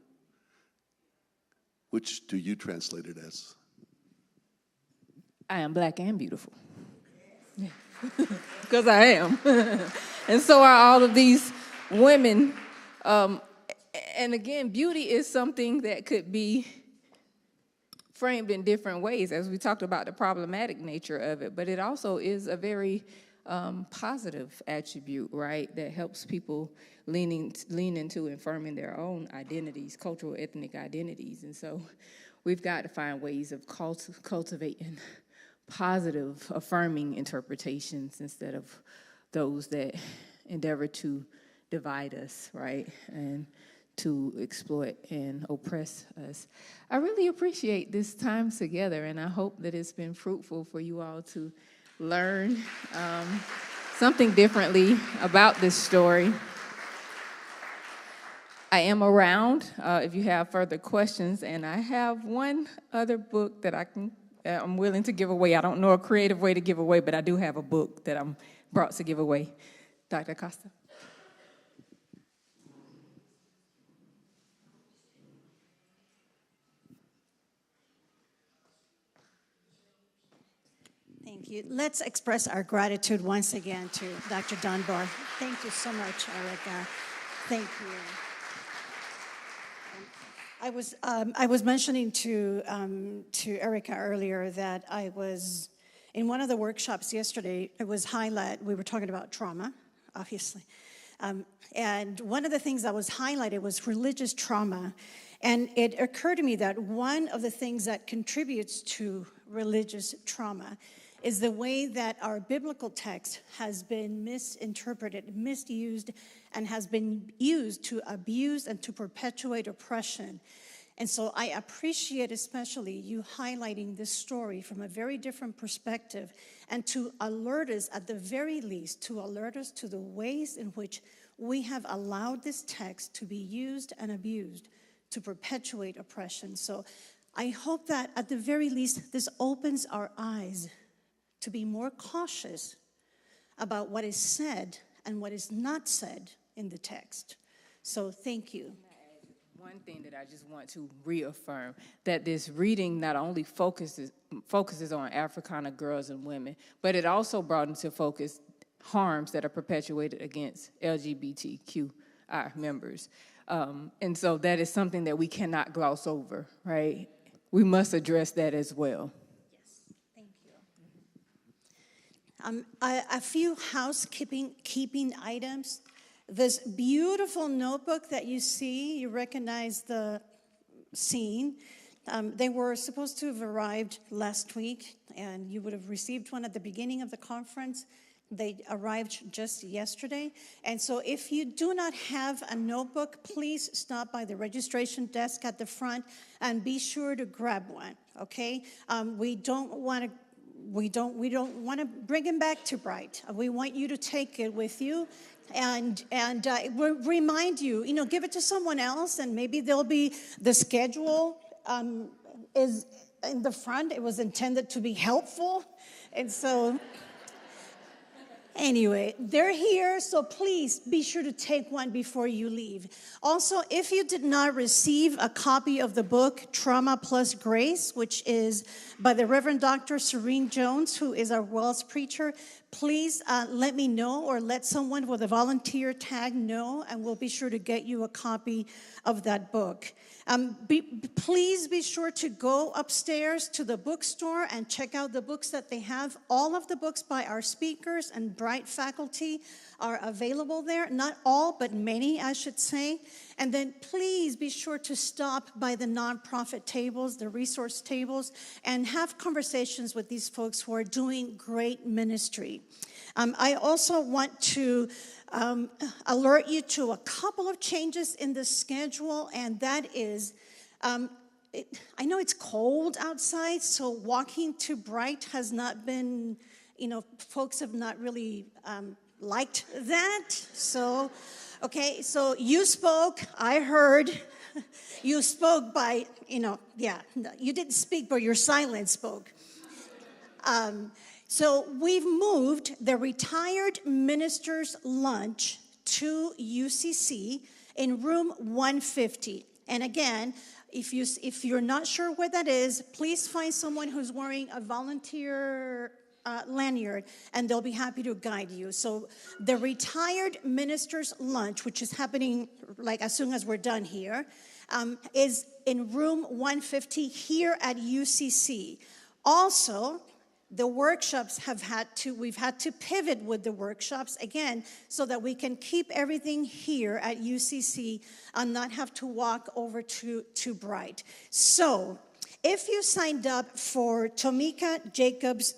Which do you translate it as? I am black and beautiful. Because I am. And so are all of these women. And again, beauty is something that could be framed in different ways, as we talked about the problematic nature of it, but it also is a very positive attribute, right, that helps people lean into affirming their own identities, cultural, ethnic identities. And so we've got to find ways of cultivating positive, affirming interpretations instead of those that endeavor to divide us, right, and to exploit and oppress us. I really appreciate this time together, and I hope that it's been fruitful for you all to learn something differently about this story. I am around if you have further questions, and I have one other book that I'm willing to give away. I don't know a creative way to give away, but I do have a book that I'm brought to give away. Dr. Acosta. Thank you. Let's express our gratitude once again to Dr. Dunbar. Thank you so much, Ericka. Thank you. I was mentioning to Ericka earlier that I was in one of the workshops yesterday. We were talking about trauma, obviously, and one of the things that was highlighted was religious trauma, and it occurred to me that one of the things that contributes to religious trauma is the way that our biblical text has been misinterpreted, misused, and has been used to abuse and to perpetuate oppression. And so I appreciate especially you highlighting this story from a very different perspective and to alert us, at the very least, to alert us to the ways in which we have allowed this text to be used and abused to perpetuate oppression. So I hope that at the very least this opens our eyes to be more cautious about what is said and what is not said in the text. So thank you. One thing that I just want to reaffirm, that this reading not only focuses on Africana girls and women, but it also brought into focus harms that are perpetuated against LGBTQI members. And so that is something that we cannot gloss over, right? We must address that as well. A few housekeeping items. This beautiful notebook that you see, you recognize the scene. They were supposed to have arrived last week, and you would have received one at the beginning of the conference. They arrived just yesterday. And so if you do not have a notebook, please stop by the registration desk at the front and be sure to grab one, okay? We don't want to bring him back to Brite. We want you to take it with you and remind you, give it to someone else, and maybe there'll be the schedule is in the front. It was intended to be helpful. And so anyway, they're here, so please be sure to take one before you leave. Also, if you did not receive a copy of the book, Trauma Plus Grace, which is by the Reverend Dr. Serene Jones, who is our Wells preacher, please let me know or let someone with a volunteer tag know, and we'll be sure to get you a copy of that book. Please be sure to go upstairs to the bookstore and check out the books that they have. All of the books by our speakers and Brite faculty are available there. Not all, but many, I should say. And then please be sure to stop by the nonprofit tables, the resource tables, and have conversations with these folks who are doing great ministry. I also want to alert you to a couple of changes in the schedule, and that is, I know it's cold outside, so walking to Brite has not been, folks have not really liked that. So, okay, so you spoke, I heard. You spoke by, you didn't speak, but your silence spoke. So we've moved the retired minister's lunch to UCC in room 150. And again, if you're not sure where that is, please find someone who's wearing a volunteer lanyard, and they'll be happy to guide you. So the retired minister's lunch, which is happening like as soon as we're done here, is in room 150 here at UCC. Also, the workshops we've had to pivot with the workshops again so that we can keep everything here at UCC and not have to walk over to Brite. So if you signed up for Tomika Jacobs'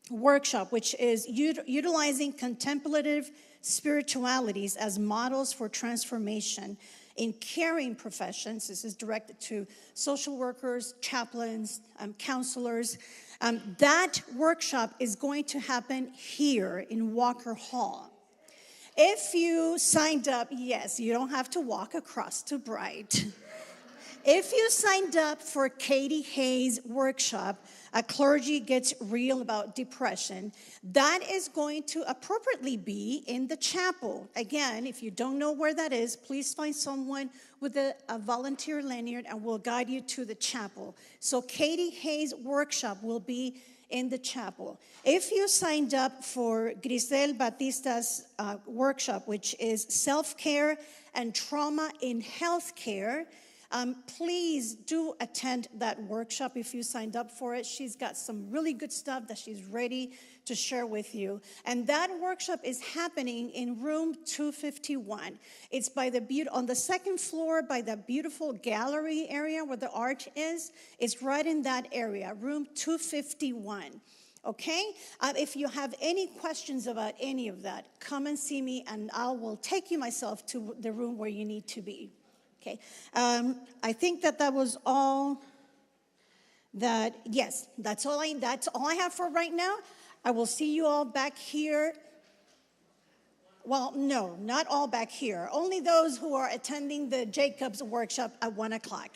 workshop, which is utilizing contemplative spiritualities as models for transformation in caring professions, this is directed to social workers, chaplains, counselors. That workshop is going to happen here in Walker Hall. If you signed up, yes, you don't have to walk across to Brite. If you signed up for Katie Hayes' workshop, A Clergy Gets Real About Depression, that is going to appropriately be in the chapel. Again, if you don't know where that is, please find someone with a volunteer lanyard and we'll guide you to the chapel. So Katie Hayes' workshop will be in the chapel. If you signed up for Grisel Batista's workshop, which is self-care and trauma in healthcare, please do attend that workshop if you signed up for it. She's got some really good stuff that she's ready to share with you. And that workshop is happening in room 251. It's on the second floor by the beautiful gallery area where the art is. It's right in that area, room 251. Okay? If you have any questions about any of that, come and see me and I will take you myself to the room where you need to be. Okay, I think that was all that, yes, that's all I have for right now. I will see you all back here. Well, no, not all back here. Only those who are attending the Jacobs workshop at 1 o'clock.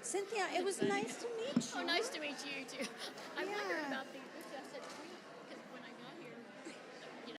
Cynthia, it was nice to meet you. Oh, nice to meet you too. I wondered about the